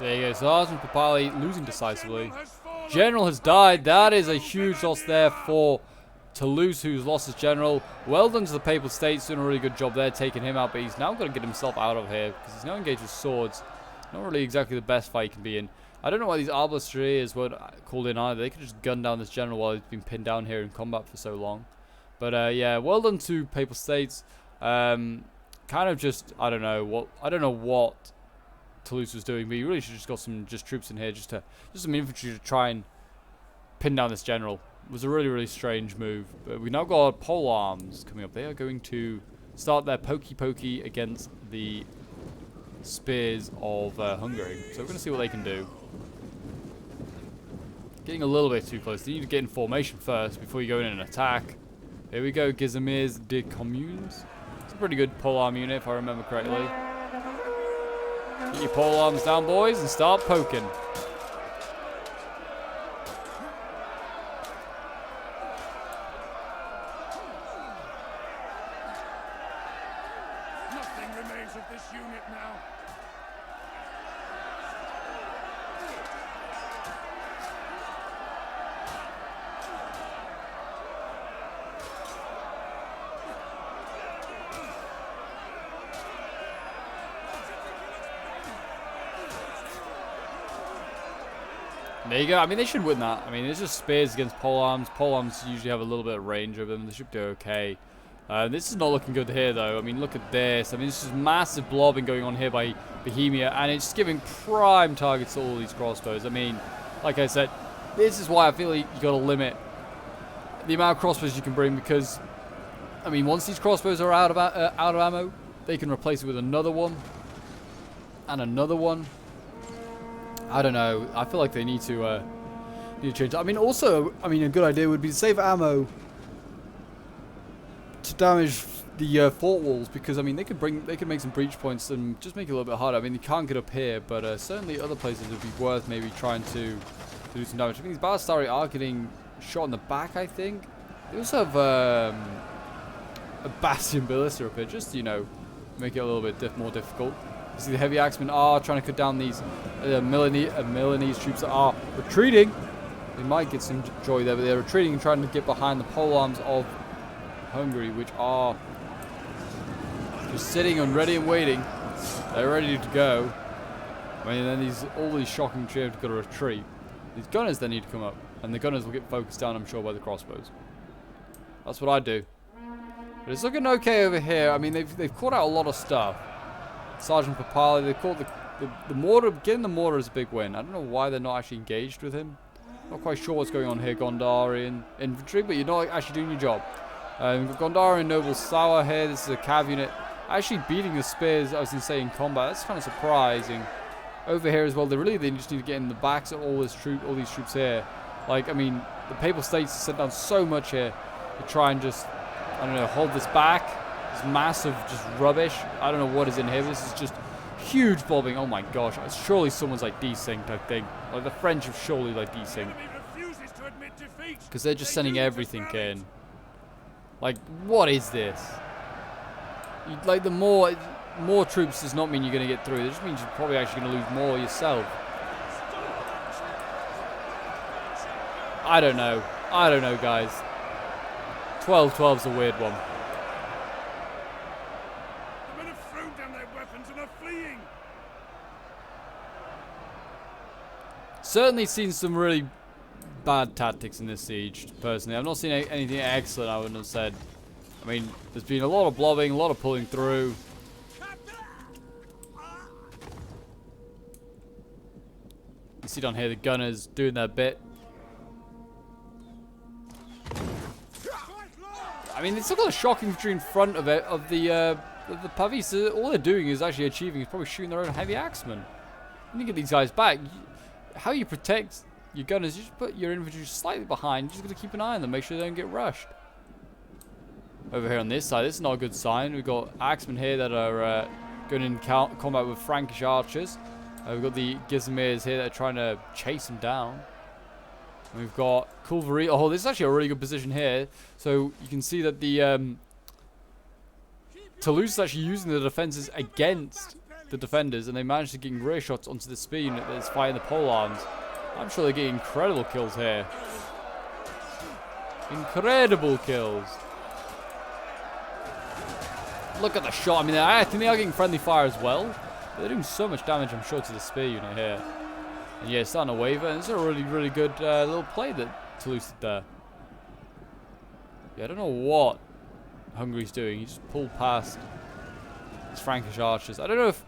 There you go, Sergeant Papali losing decisively. General has died. That is a huge loss there for Toulouse, who's lost his general. Well done to the Papal States, doing a really good job there, taking him out. But he's now got to get himself out of here because he's now engaged with swords. Not really exactly the best fight he can be in. I don't know why these arbalestiers weren't called in either. They could just gun down this general while he's been pinned down here in combat for so long. But yeah, well done to Papal States. Kind of just, I don't know what Toulouse was doing, but you really should just got some troops in here, just some infantry to try and pin down this general. It was a really strange move. But we now got pole arms coming up. They are going to start their pokey against the spears of Hungary. So we're going to see what they can do. Getting a little bit too close. You need to get in formation first before you go in and attack. Here we go, Gizemirs de Communes. It's a pretty good pole arm unit if I remember correctly. Get your pole arms down, boys, and start poking. Nothing remains of this unit now. There you go. I mean, they should win that. I mean, it's just spears against pole arms. Pole arms usually have a little bit of range over them. They should do okay. This is not looking good here, though. I mean, look at this. I mean, it's just massive blobbing going on here by Bohemia, and it's giving prime targets to all these crossbows. I mean, like I said, this is why I feel like you got to limit the amount of crossbows you can bring, because, I mean, once these crossbows are out of ammo, they can replace it with another one and another one. I don't know. I feel like they need to change. I mean, also, I mean, a good idea would be to save ammo to damage the fort walls, because I mean, they could make some breach points and just make it a little bit harder. I mean, you can't get up here, but certainly other places would be worth maybe trying to do some damage. I mean, these Balistari are getting shot in the back, I think. They also have a Bastion Ballista up here, just to, you know, make it a little bit more difficult. You see the heavy axemen are trying to cut down these Milanese troops that are retreating. They might get some joy there, but they're retreating and trying to get behind the pole arms of Hungary, which are just sitting and ready and waiting. They're ready to go. I mean, then all these shocking troops have got to retreat. These gunners then need to come up, and the gunners will get focused down, I'm sure, by the crossbows. That's what I do. But it's looking okay over here. I mean, they've caught out a lot of stuff. Sergeant Papali, they caught the mortar. Getting the mortar is a big win. I don't know why they're not actually engaged with him. Not quite sure what's going on here, Gondarian infantry, but you're not actually doing your job. We've got Gondarian Noble Sour here. This is a cav unit. Actually beating the spears, I was saying, in combat. That's kind of surprising. Over here as well, they just need to get in the backs of all these troops here. Like, I mean, the Papal States have sent down so much here to try and just, I don't know, hold this back. This massive just rubbish. I don't know what is in here. This is just huge bombing. Oh my gosh. Surely someone's like desynced, I think. Like the French have surely like desynced. Because they're just sending everything in. Like, what is this? Like, the more troops does not mean you're going to get through. It just means you're probably actually going to lose more yourself. I don't know. I don't know, guys. 12-12's a weird one. The men have thrown down their weapons and are fleeing. Certainly seen some really bad tactics in this siege, personally. I've not seen anything excellent, I wouldn't have said. I mean, there's been a lot of blobbing, a lot of pulling through. You see down here the gunners doing their bit. I mean, it's still got a shock infantry in front of it, of the Pavis. All they're doing is actually achieving is probably shooting their own heavy axemen. You need to get these guys back. How you protect your gunners, you just put your infantry slightly behind. You're just going to keep an eye on them, make sure they don't get rushed. Over here on this side, this is not a good sign. We've got axemen here that are going in combat with Frankish archers. We've got the Gizmirs here that are trying to chase them down. And we've got cavalry. Oh, this is actually a really good position here. So you can see that the Toulouse is actually using the defenses against the defenders, and they managed to get rear shots onto the spear unit that's fighting the pole arms. I'm sure they're getting incredible kills here. Incredible kills. Look at the shot. I mean, I think they are getting friendly fire as well. They're doing so much damage, I'm sure, to the spear unit here. And yeah, it's starting to waver. And this is a really, really good little play that Toulouse did there. Yeah, I don't know what Hungary's doing. He just pulled past his Frankish archers. I don't know if...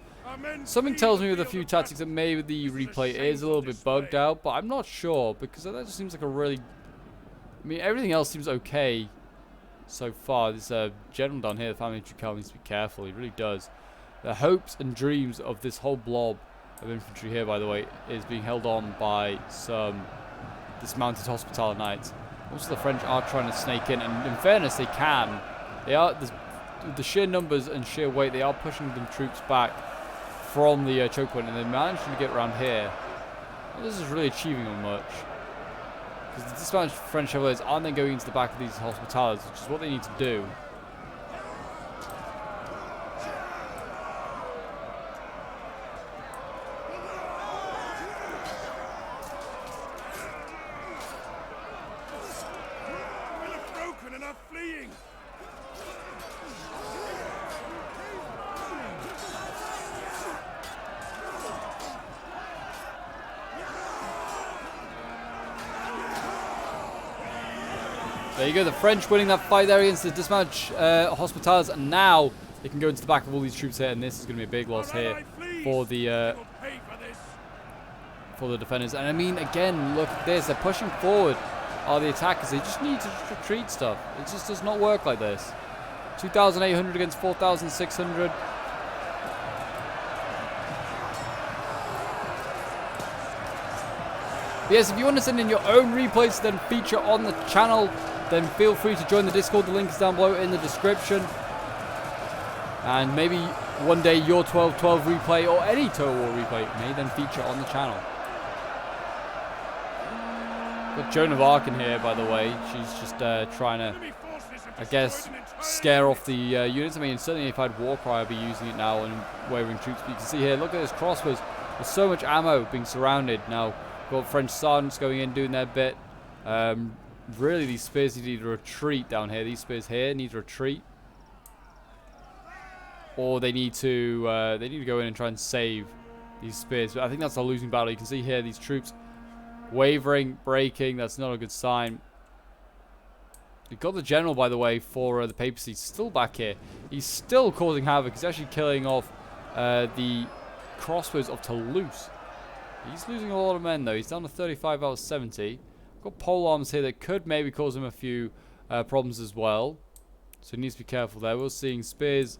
Something tells me with a few tactics that maybe the replay is a little bit bugged out, but I'm not sure, because that just seems like a really... I mean, everything else seems okay so far. This general down here, the family Ducal, needs to be careful. He really does. The hopes and dreams of this whole blob of infantry here, by the way, is being held on by some dismounted hospital knights. Also, the French are trying to snake in, and in fairness, they can. They are, the sheer numbers and sheer weight, they are pushing the troops back from the choke point, and they're managing to get around here. Well, this is really achieving them much. Because the dismounted French chevaliers aren't then going into the back of these hospitals, which is what they need to do. There you go, the French winning that fight there against the dismounted hospitals, and now they can go into the back of all these troops here, and this is going to be a big loss here for the defenders. And I mean, again, look at this, they're pushing forward are the attackers. They just need to retreat stuff. It just does not work like this. 2,800 against 4,600. Yes, if you want to send in your own replays to then feature on the channel, then feel free to join the Discord. The link is down below in the description. And maybe one day your 12-12 replay or any Total War replay may then feature on the channel. Got Joan of Arc in here, by the way. She's just trying to, I guess, scare off the units. I mean, certainly if I had Warcry, I'd be using it now and wavering troops. But you can see here, look at this crossbows. There's so much ammo being surrounded now. Got French sergeants going in, doing their bit. Really, these spears need to retreat down here. These spears here need to retreat, or they need to go in and try and save these spears. But I think that's a losing battle. You can see here these troops wavering, breaking. That's not a good sign. We've got the general, by the way, for the papacy still back here. He's still causing havoc. He's actually killing off the crossbows of Toulouse. He's losing a lot of men, though. He's down to 35 out of 70. Got pole arms here that could maybe cause him a few problems as well. So he needs to be careful there. We're seeing spears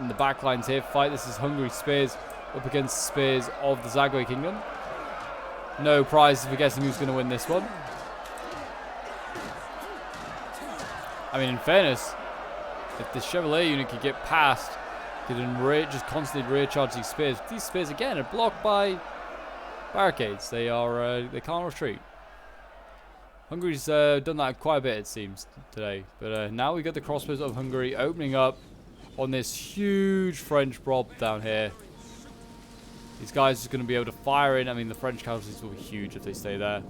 in the back lines here. Fight. This is Hungary spears up against spears of the Zagwe Kingdom. No prizes for guessing who's going to win this one. I mean, in fairness, if the Chevalier unit could get past, could just constantly rear charge these spears. These spears again are blocked by barricades. They can't retreat. Hungary's done that quite a bit, it seems, today. But now we got the crossbows of Hungary opening up on this huge French prob down here. These guys are going to be able to fire in. I mean, the French casualties will be huge if they stay there.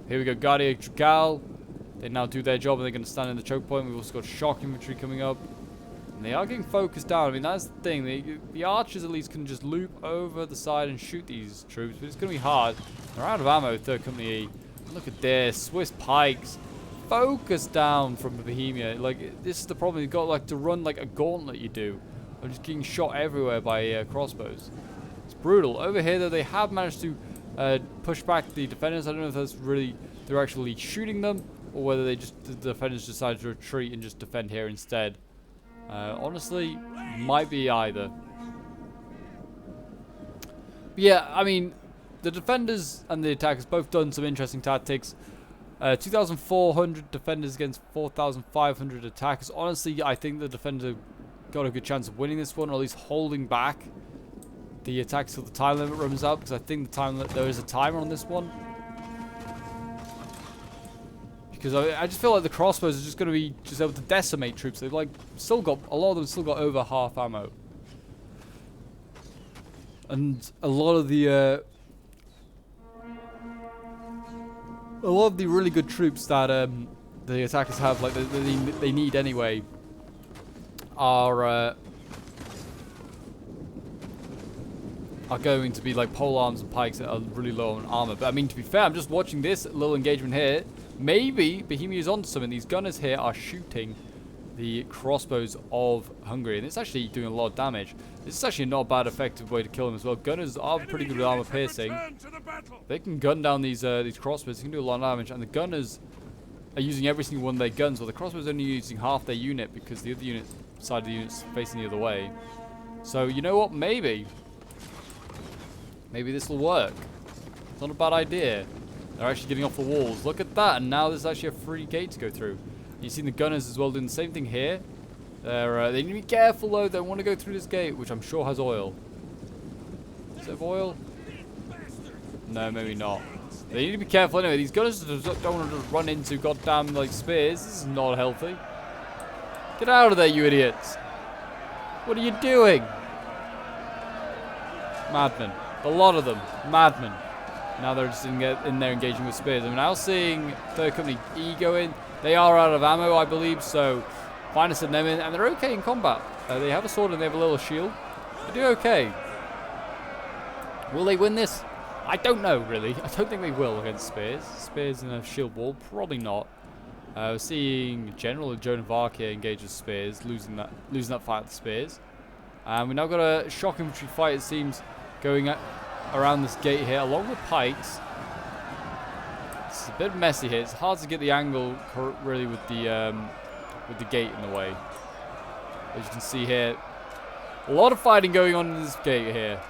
Here we go, Guardia Drugal. They now do their job and they're going to stand in the choke point. We've also got shock infantry coming up. And they are getting focused down. I mean, that's the thing. The archers at least can just loop over the side and shoot these troops. But it's going to be hard. They're out of ammo, 3rd Company E. Look at this. Swiss pikes. Focus down from Bohemia. Like, this is the problem. You've got like to run like a gauntlet you do. I'm just getting shot everywhere by crossbows. It's brutal. Over here, though, they have managed to push back the defenders. I don't know if that's really they're actually shooting them, or whether the defenders decided to retreat and just defend here instead. Honestly, might be either. But yeah, I mean, the defenders and the attackers both done some interesting tactics. 2,400 defenders against 4,500 attackers. Honestly, I think the defenders have got a good chance of winning this one, or at least holding back the attacks till the time limit runs out, because I think there is a timer on this one. Because I just feel like the crossbows are just going to be able to decimate troops. They've like still got a lot of them still got over half ammo, and a lot of the really good troops that the attackers have, like they need anyway, are going to be like pole arms and pikes that are really low on armor. But I mean, to be fair, I'm just watching this little engagement here. Maybe Bohemia is onto something. These gunners here are shooting the crossbows of Hungary, and it's actually doing a lot of damage. This is actually not a bad, effective way to kill them as well. Gunners are pretty good with armor piercing. They can gun down these crossbows. They can do a lot of damage, and the gunners are using every single one of their guns. Well, the crossbows are only using half their unit because the other side of the unit's facing the other way. So you know what? Maybe this will work. It's not a bad idea. They're actually getting off the walls. Look at that. And now there's actually a free gate to go through. You've seen the gunners as well doing the same thing here. They need to be careful, though. They don't want to go through this gate, which I'm sure has oil. Does it have oil? No, maybe not. They need to be careful anyway. These gunners don't want to just run into goddamn, like, spears. This is not healthy. Get out of there, you idiots. What are you doing? Madmen. A lot of them. Madmen. Now they're just in there engaging with spears. I'm now seeing 3rd Company E go in. They are out of ammo, I believe, so fine to send them in. And they're okay in combat. They have a sword and they have a little shield. They do okay. Will they win this? I don't know, really. I don't think they will against spears. Spears in a shield wall, probably not. We're seeing General Joan of Arc here engage with spears, losing that fight with the spears. And we now got a shock infantry fight, it seems, going around this gate here, along with pikes. It's a bit messy here. It's hard to get the angle really with the gate in the way. As you can see here, a lot of fighting going on in this gate here.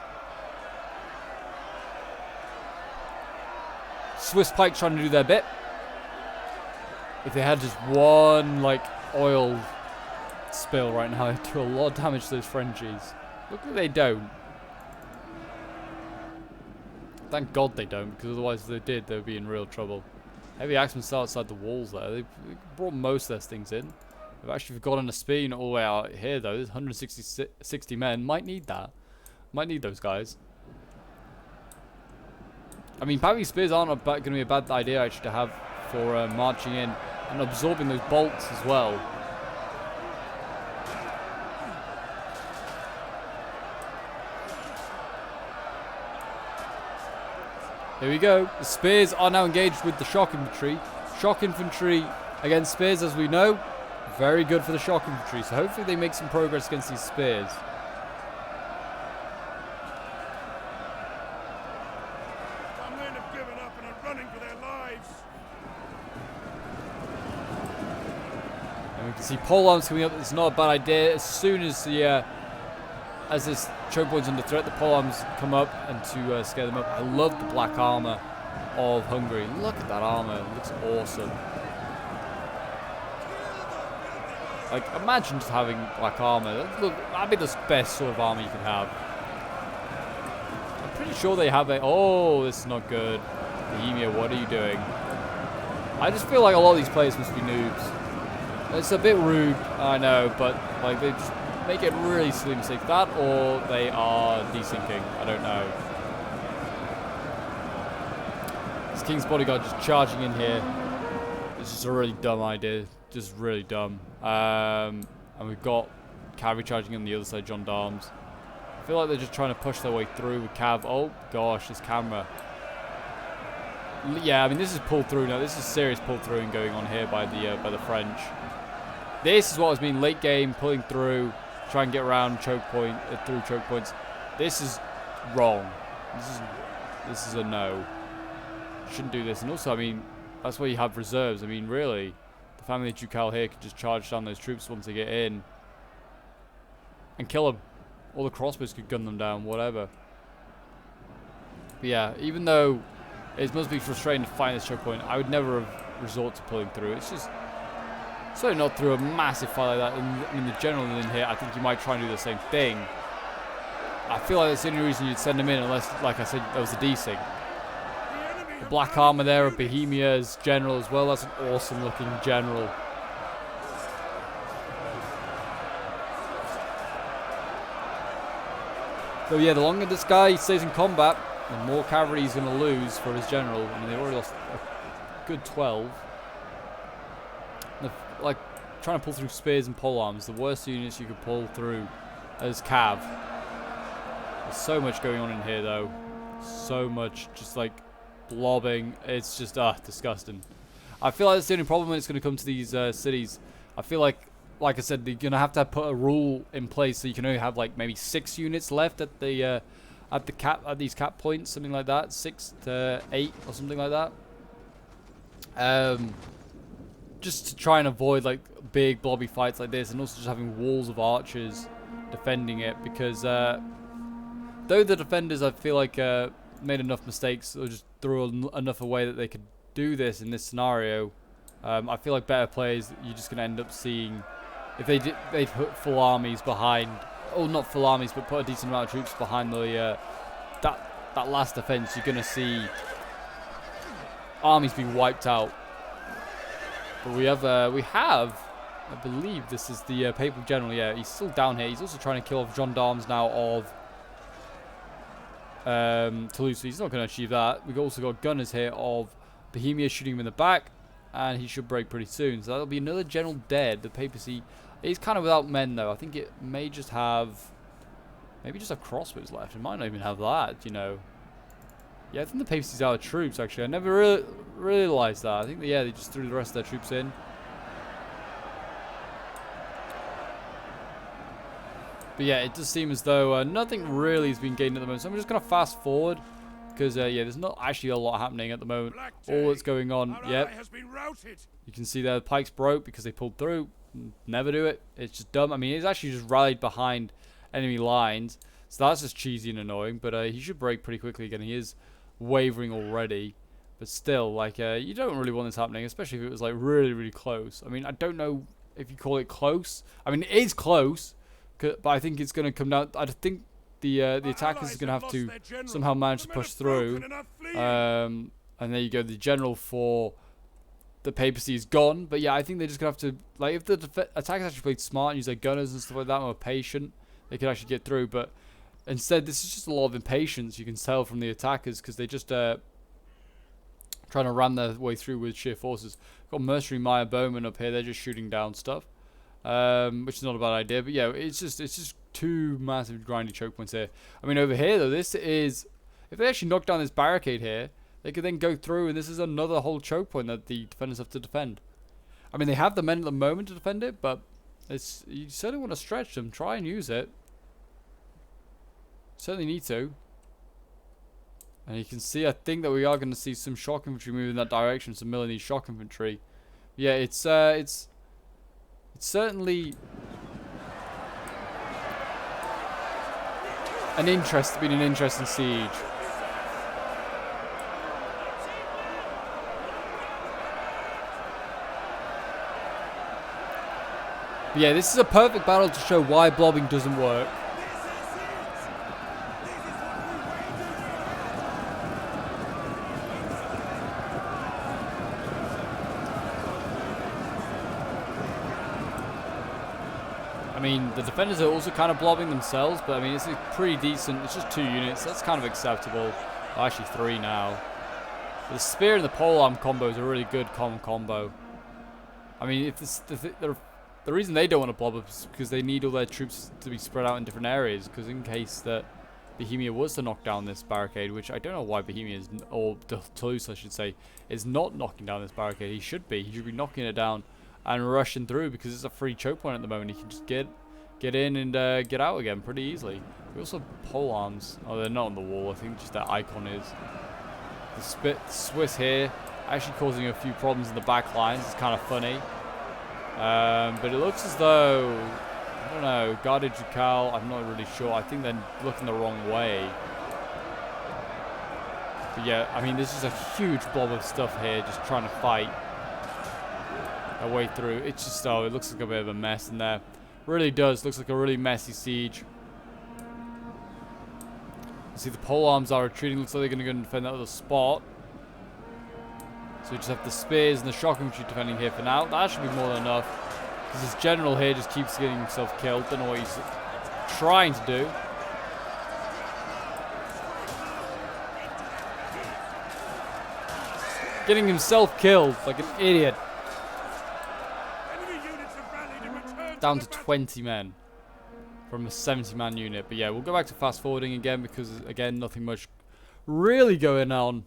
Swiss pikes trying to do their bit. If they had just one like oil spill right now, it'd do a lot of damage to those Frenchies. Look like they don't. Thank God they don't, because otherwise if they did, they'd be in real trouble. Heavy axemen still outside the walls there. They brought most of their things in. They've actually forgotten a spear unit all the way out here though. There's 160 men. Might need that. Might need those guys. I mean, having spears aren't going to be a bad idea actually to have for marching in and absorbing those bolts as well. Here we go. The spears are now engaged with the shock infantry. Shock infantry against spears, as we know, very good for the shock infantry. So hopefully they make some progress against these spears. and are running for their lives. And we can see pole arms coming up. It's not a bad idea. As soon as the as this choke point's under threat, the pole arms come up and to scare them up. I love the black armor of Hungary. Look at that armor. It looks awesome. Like, imagine just having black armor. Look, that'd be the best sort of armor you could have. I'm pretty sure they have a... Oh, this is not good. Bohemia, what are you doing? I just feel like a lot of these players must be noobs. It's a bit rude, I know, but like they just make it really silly mistakes. That or they are desyncing. I don't know. This King's Bodyguard just charging in here. It's just a really dumb idea. Just really dumb. And we've got cavalry charging on the other side, gendarmes. I feel like they're just trying to push their way through with cav. Oh gosh, this camera. Yeah, I mean this is pulled through now. This is serious pull through going on here by the French. This is what has been late game pulling through, try and get around choke point through choke points. This is wrong. This is a no. Shouldn't do this. And also, I mean, that's why you have reserves. I mean, really, the family ducal here could just charge down those troops once they get in and kill them. All the crossbows could gun them down, whatever. But yeah, even though it must be frustrating to find this choke point, I would never have resort to pulling through. It's just certainly not through a massive fight like that. I mean, the general in here, I think you might try and do the same thing. I feel like that's the only reason you'd send him in, unless, like I said, there was a desync. The black armor there of Bohemia's general as well. That's an awesome looking general. So yeah, the longer this guy stays in combat, the more cavalry he's going to lose for his general. I mean, they've already lost a good 12. Like, trying to pull through spears and polearms, the worst units you could pull through as cav. There's so much going on in here, though. So much, just like blobbing. It's just disgusting. I feel like that's the only problem when it's going to come to these cities. I feel like I said, you're going to have to put a rule in place so you can only have like maybe 6 units left at the at these cap points, something like that, 6 to 8 or something like that. Just to try and avoid like big blobby fights like this, and also just having walls of archers defending it, because though the defenders I feel like made enough mistakes or just threw enough away that they could do this in this scenario, I feel like better players, you're just going to end up seeing, if they put full armies behind, or not full armies, but put a decent amount of troops behind the that last defense, you're going to see armies being wiped out. But we have, I believe this is the papal general. Yeah, he's still down here. He's also trying to kill off gendarmes now of Toulouse. He's not going to achieve that. We've also got gunners here of Bohemia shooting him in the back, and he should break pretty soon. So that'll be another general dead. The papacy is kind of without men, though. I think it may just have, maybe just have crossbows left. It might not even have that, you know. Yeah, I think the papacy's out of troops, actually. I never realized that. I think that, yeah, they just threw the rest of their troops in. But yeah, it does seem as though nothing really has been gained at the moment. So I'm just going to fast forward, because yeah, there's not actually a lot happening at the moment. All that's going on, yep. You can see there the pikes broke because they pulled through. Never do it. It's just dumb. I mean, he's actually just rallied behind enemy lines. So that's just cheesy and annoying. But he should break pretty quickly again. He is wavering already. But still, like, you don't really want this happening, especially if it was like really, really close. I mean, I don't know if you call it close. I mean, it is close. But I think it's going to come down. I think the attackers are going to have to somehow manage to push through. And there you go. The general for the papacy is gone. But yeah, I think they're just going to have to, like, if the attackers actually played smart and used their gunners and stuff like that and were patient, they could actually get through. But instead, this is just a lot of impatience you can tell from the attackers, because they just trying to ram their way through with sheer forces. Got Mercenary Meyer Bowman up here. They're just shooting down stuff. Which is not a bad idea, but yeah, it's just two massive grindy choke points here. I mean, over here though, this is, if they actually knock down this barricade here, they could then go through, and this is another whole choke point that the defenders have to defend. I mean, they have the men at the moment to defend it, but it's, you certainly want to stretch them, try and use it. Certainly need to. And you can see, I think that we are going to see some shock infantry move in that direction, some Milanese shock infantry. Yeah, it's certainly been an interesting siege. But yeah, this is a perfect battle to show why blobbing doesn't work. I mean, the defenders are also kind of blobbing themselves, but I mean, it's pretty decent. It's just 2 units. That's kind of acceptable. Well, actually 3 now. The spear and the polearm combo is a really good combo. I mean, if this, the reason they don't want to blob up is because they need all their troops to be spread out in different areas. Because in case that Bohemia was to knock down this barricade, which I don't know why Bohemia is, or Toulouse I should say, is not knocking down this barricade. He should be. He should be knocking it down and rushing through, because it's a free choke point at the moment. He can just get in and get out again pretty easily. We also have pole arms. Oh, they're not on the wall. I think just their icon is. The Swiss here actually causing a few problems in the back lines. It's kind of funny. But it looks as though, I don't know, Garde Ducal, I'm not really sure. I think they're looking the wrong way. But yeah, I mean, this is a huge blob of stuff here just trying to fight our way through. It's just, oh, it looks like a bit of a mess in there. Really does. Looks like a really messy siege. You see the pole arms are retreating. Looks like they're going to go and defend that little spot. So we just have the spears and the shock infantry defending here for now. That should be more than enough, because this general here just keeps getting himself killed. Don't know what he's trying to do. Getting himself killed like an idiot. Down to 20 men from a 70-man unit. But yeah, we'll go back to fast forwarding again, because again, nothing much really going on.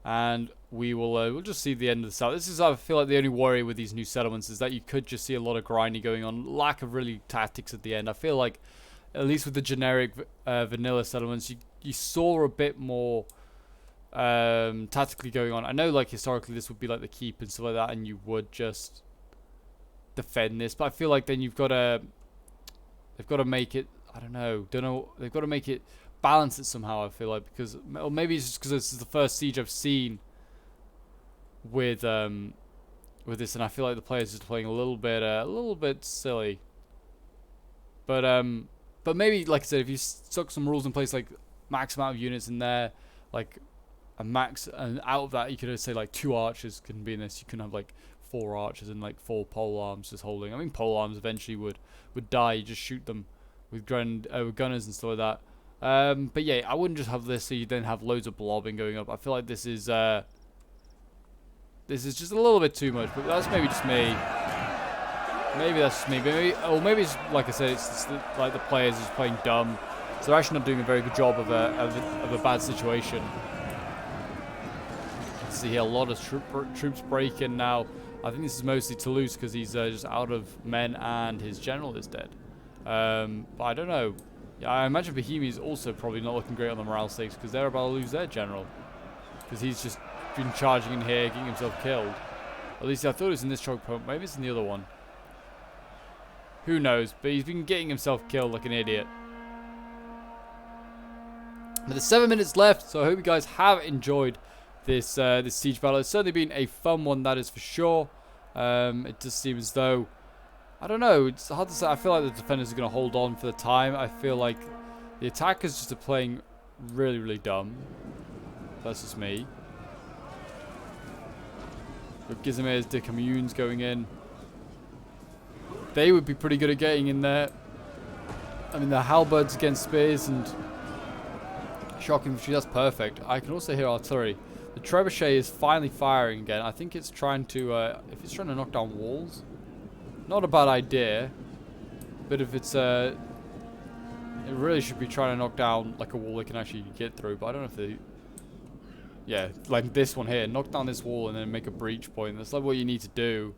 And we will we'll just see the end of the south. This is, I feel like, the only worry with these new settlements is that you could just see a lot of grinding going on. Lack of really tactics at the end. I feel like, at least with the generic vanilla settlements, you saw a bit more tactically going on. I know, like, historically this would be like the keep and stuff like that, and you would just defend this, but I feel like then they've got to make it, I don't know, they've got to make it balance it somehow, I feel like, because, or maybe it's just because this is the first siege I've seen with this, and I feel like the players are just playing a little bit silly. But maybe, like I said, if you stuck some rules in place, like max amount of units in there, like a max, and out of that you could say like 2 archers can be in this. You can have like 4 archers and like 4 pole arms just holding. I mean, pole arms eventually would die. You just shoot them with gunners and stuff like that. But yeah, I wouldn't just have this so you then have loads of blobbing going up. I feel like this is just a little bit too much, but that's maybe just me. Maybe that's just me. Maybe it's, like I said, it's just like the players is playing dumb, so they're actually not doing a very good job of a bad situation. See here, a lot of troops break in now. I think this is mostly Toulouse, because he's just out of men and his general is dead. But I don't know. Yeah, I imagine Bohemia is also probably not looking great on the morale stakes, because they're about to lose their general, because he's just been charging in here, getting himself killed. At least I thought it was in this choke point. Maybe it's in the other one. Who knows? But he's been getting himself killed like an idiot. But there's 7 minutes left, so I hope you guys have enjoyed this this siege battle. It's certainly been a fun one, that is for sure. It just seems as though, I don't know, it's hard to say. I feel like the defenders are going to hold on for the time. I feel like the attackers just are playing really, really dumb. That's just me. With Gizmir's de Communes going in. They would be pretty good at getting in there. I mean, the halberds against spears and shock infantry, that's perfect. I can also hear artillery. The trebuchet is finally firing again. I think it's trying to, if it's trying to knock down walls, not a bad idea. But if it's, it really should be trying to knock down like a wall they can actually get through. But I don't know if they, yeah, like this one here, knock down this wall and then make a breach point. That's like what you need to do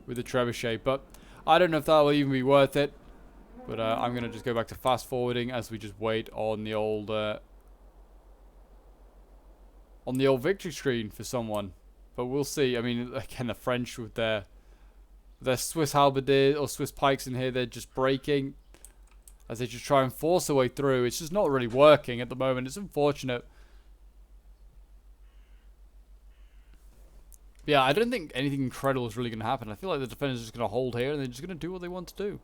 with the trebuchet. But I don't know if that will even be worth it. But I'm gonna just go back to fast forwarding as we just wait on the old on the old victory screen for someone. But we'll see. I mean, again, the French with their Swiss halberdiers or Swiss pikes in here, they're just breaking as they just try and force their way through. It's just not really working at the moment. It's unfortunate. But yeah, I don't think anything incredible is really going to happen. I feel like the defenders are just going to hold here and they're just going to do what they want to do.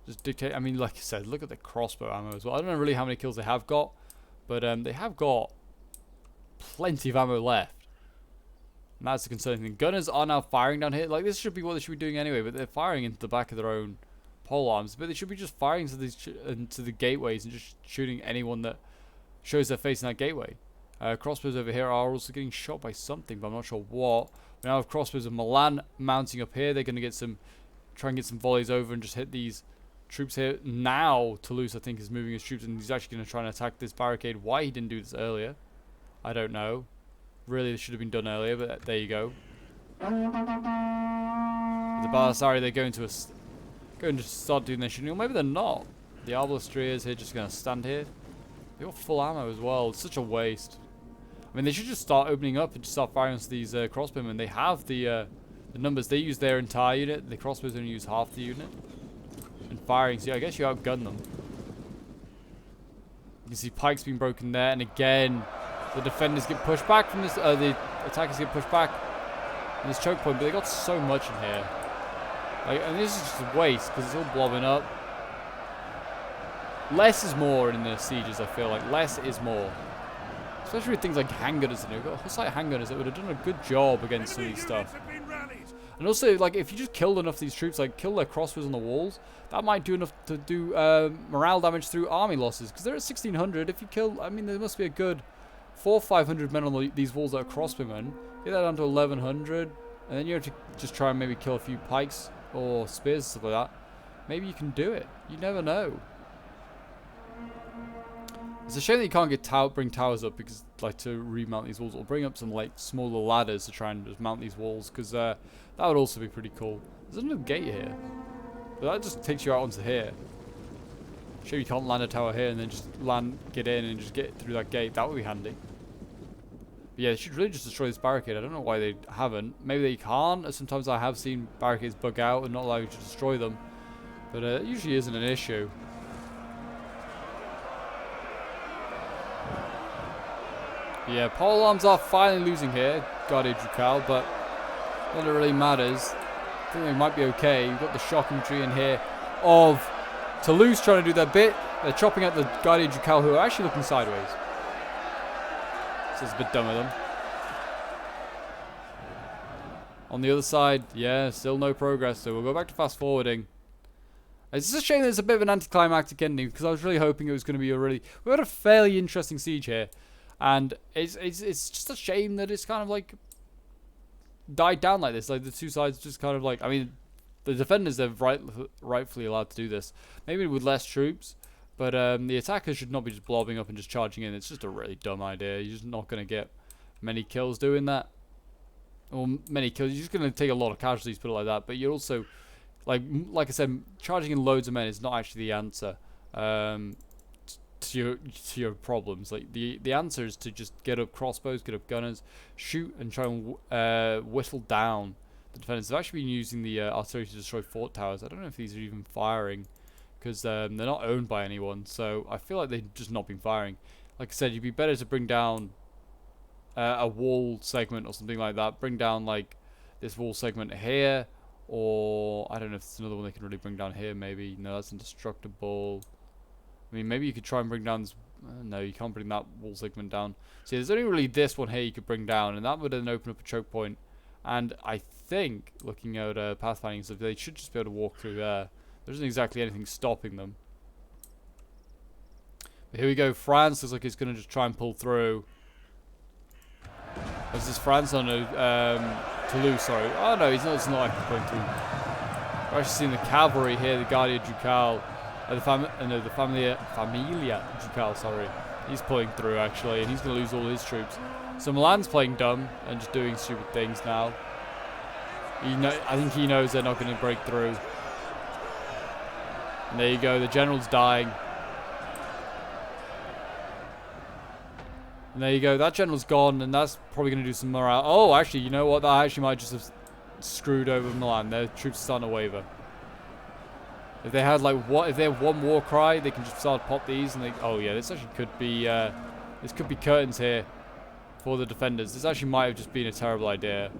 Just dictate. I mean, like I said, look at the crossbow ammo as well. I don't know really how many kills they have got, but they have got plenty of ammo left. And that's the concerning thing. Gunners are now firing down here. Like, this should be what they should be doing anyway, but they're firing into the back of their own pole arms. But they should be just firing to these into the gateways and just shooting anyone that shows their face in that gateway. Crossbows over here are also getting shot by something, but I'm not sure what. We now have crossbows of Milan mounting up here. They're going to get some, try and get some volleys over and just hit these troops here. Now Toulouse, I think, is moving his troops, and he's actually going to try and attack this barricade. Why he didn't do this earlier, I don't know. Really, this should have been done earlier, but there you go. The Balasari, they're going to start doing their shooting. Or maybe they're not. The Arbalestriers here just going to stand here. They got full ammo as well. It's such a waste. I mean, they should just start opening up and just start firing to these crossbowmen. They have the numbers. They use their entire unit. The crossbows only use half the unit. And firing, so yeah, I guess you outgun them. You can see pikes being broken there, and again, the defenders get pushed back from this. The attackers get pushed back in this choke point, but they got so much in here. Like, and this is just a waste because it's all blobbing up. Less is more in the sieges. I feel like less is more. Especially with things like handgunners, you know, got Hussite handgunners that would have done a good job against some of these stuff. And also, like, if you just killed enough of these troops, like, kill their crossbows on the walls, that might do enough to do morale damage through army losses. Because they're at 1,600. If you kill, I mean, there must be a good 400 or 500 men on these walls that are crossbowmen. Get that down to 1,100. And then you have to just try and maybe kill a few pikes or spears and stuff like that. Maybe you can do it. You never know. It's a shame that you can't get bring towers up because, like, to remount these walls, or bring up some like smaller ladders to try and just mount these walls, because that would also be pretty cool. There's no gate here, but that just takes you out onto here. Sure, you can't land a tower here and then just get in and just get through that gate. That would be handy. But yeah, they should really just destroy this barricade. I don't know why they haven't. Maybe they can't. Sometimes I have seen barricades bug out and not allow you to destroy them, but it usually isn't an issue. Yeah, pole arms are finally losing here, Guardia Ducal, but not that it really matters. I think they might be okay. You've got the shock infantry in here of Toulouse trying to do their bit. They're chopping out the Guardia Ducal, who are actually looking sideways. So it's a bit dumb of them. On the other side, yeah, still no progress, so we'll go back to fast forwarding. It's just a shame that it's a bit of an anticlimactic ending, because I was really hoping it was going to be we had a fairly interesting siege here. And it's just a shame that it's kind of like died down like this. Like the two sides just kind of like, I mean, the defenders are rightfully allowed to do this. Maybe with less troops, but the attackers should not be just blobbing up and just charging in. It's just a really dumb idea. You're just not going to get many kills doing that. Or many kills. You're just going to take a lot of casualties, put it like that. But you're also, like I said, charging in loads of men is not actually the answer. To your problems. Like the answer is to just get up crossbows, get up gunners, shoot and try and whittle down the defenders. They've actually been using the artillery to destroy fort towers. I don't know if these are even firing because they're not owned by anyone, so I feel like they've just not been firing. Like I said, you'd be better to bring down a wall segment or something like that. Bring down like this wall segment here, or I don't know if there's another one they can really bring down here. Maybe no, that's indestructible. I mean, maybe you could try and bring down this. No, you can't bring that wall segment down. See, there's only really this one here you could bring down, and that would then open up a choke point. And I think, looking at pathfinding stuff, they should just be able to walk through there. There isn't exactly anything stopping them. But here we go. France looks like it's going to just try and pull through. Is this France? Oh no, Toulouse, sorry. Oh no, it's not actually going through. We're actually seeing the cavalry here, the Guardia Ducal. The Familia Ducal, sorry. He's pulling through, actually, and he's going to lose all his troops. So Milan's playing dumb and just doing stupid things now. I think he knows they're not going to break through. And there you go, the general's dying. And there you go. That general's gone, and that's probably going to do some morale. Oh, actually, you know what? That actually might just have screwed over Milan. Their troops are starting to waver. If they had like if they have one war cry, they can just start to pop these, and they. Oh yeah, this actually could be. This could be curtains here for the defenders. This actually might have just been a terrible idea.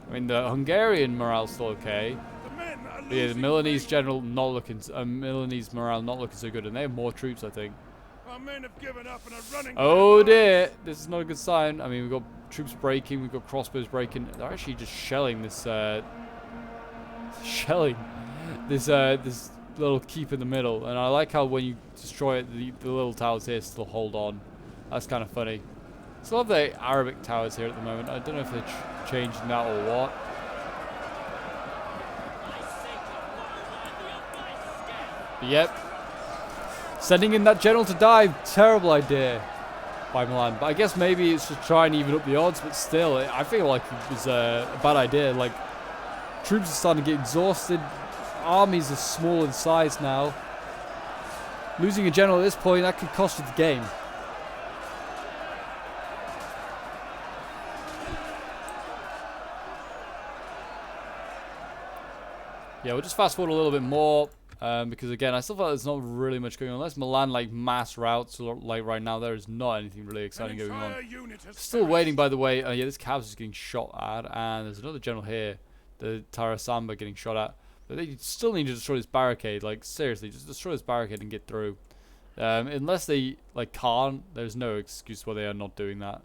I mean, the Hungarian morale's still okay. But yeah, the Milanese general not looking. Milanese morale not looking so good, and they have more troops, I think. Our men have given up and are running. Oh dear, this is not a good sign. I mean, we've got troops breaking, we've got crossbows breaking. They're actually just shelling this. This little keep in the middle, and I like how when you destroy it, the little towers here still hold on. That's kind of funny. Still have the Arabic towers here at the moment. I don't know if they're changing that or what. But yep. Sending in that general to die, terrible idea by Milan. But I guess maybe it's to try and even up the odds, but still, I feel like it was a bad idea. Like, troops are starting to get exhausted. Armies are small in size now. Losing a general at this point, that could cost you the game. Yeah, we'll just fast forward a little bit more. Because again, I still feel like there's not really much going on. Unless Milan like mass routes, like right now, there is not anything really exciting going on. Still waiting, by the way. Yeah, this cavalry is getting shot at, and there's another general here, the Tarasamba, getting shot at. But they still need to destroy this barricade. Like seriously, just destroy this barricade and get through. Unless they like can't, there's no excuse why they are not doing that.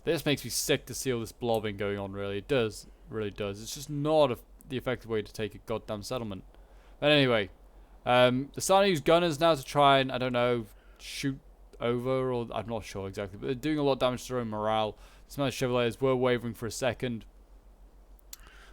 This makes me sick to see all this blobbing going on. Really, it does. It really does. It's just not the effective way to take a goddamn settlement. But anyway, they're starting to use gunners now to try and, I don't know, shoot over, or I'm not sure exactly, but they're doing a lot of damage to their own morale. Some of the Chevaliers were wavering for a second.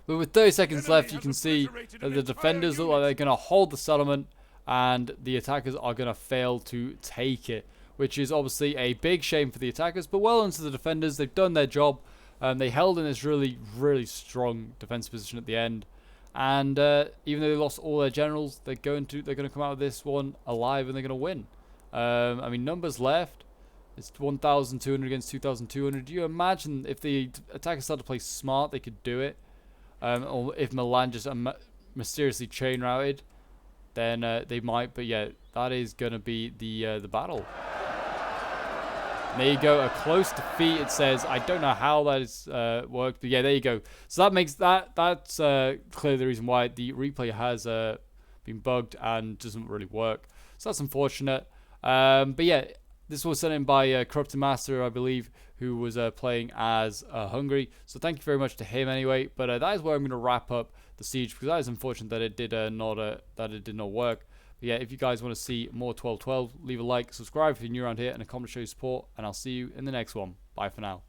But with 30 seconds left, you can see that the defenders look like they're going to hold the settlement, and the attackers are going to fail to take it, which is obviously a big shame for the attackers, but well done to the defenders. They've done their job. They held in this really, really strong defense position at the end. And even though they lost all their generals, they're going to come out of this one alive, and they're going to win. I mean, numbers left. It's 1,200 against 2,200. Do you imagine if the attackers started to play smart, they could do it? Or if Milan just mysteriously chain routed, then they might. But yeah, that is going to be the battle. And there you go, a close defeat. It says, I don't know how that is worked, but yeah, there you go. So that makes that's clearly the reason why the replay has been bugged and doesn't really work. So that's unfortunate. But yeah, this was sent in by Corrupted Master, I believe, who was playing as Hungary. So thank you very much to him anyway. But that is where I'm going to wrap up the siege, because that is unfortunate that it did not work. But yeah, if you guys want to see more 12-12, leave a like, subscribe if you're new around here, and a comment to show your support. And I'll see you in the next one. Bye for now.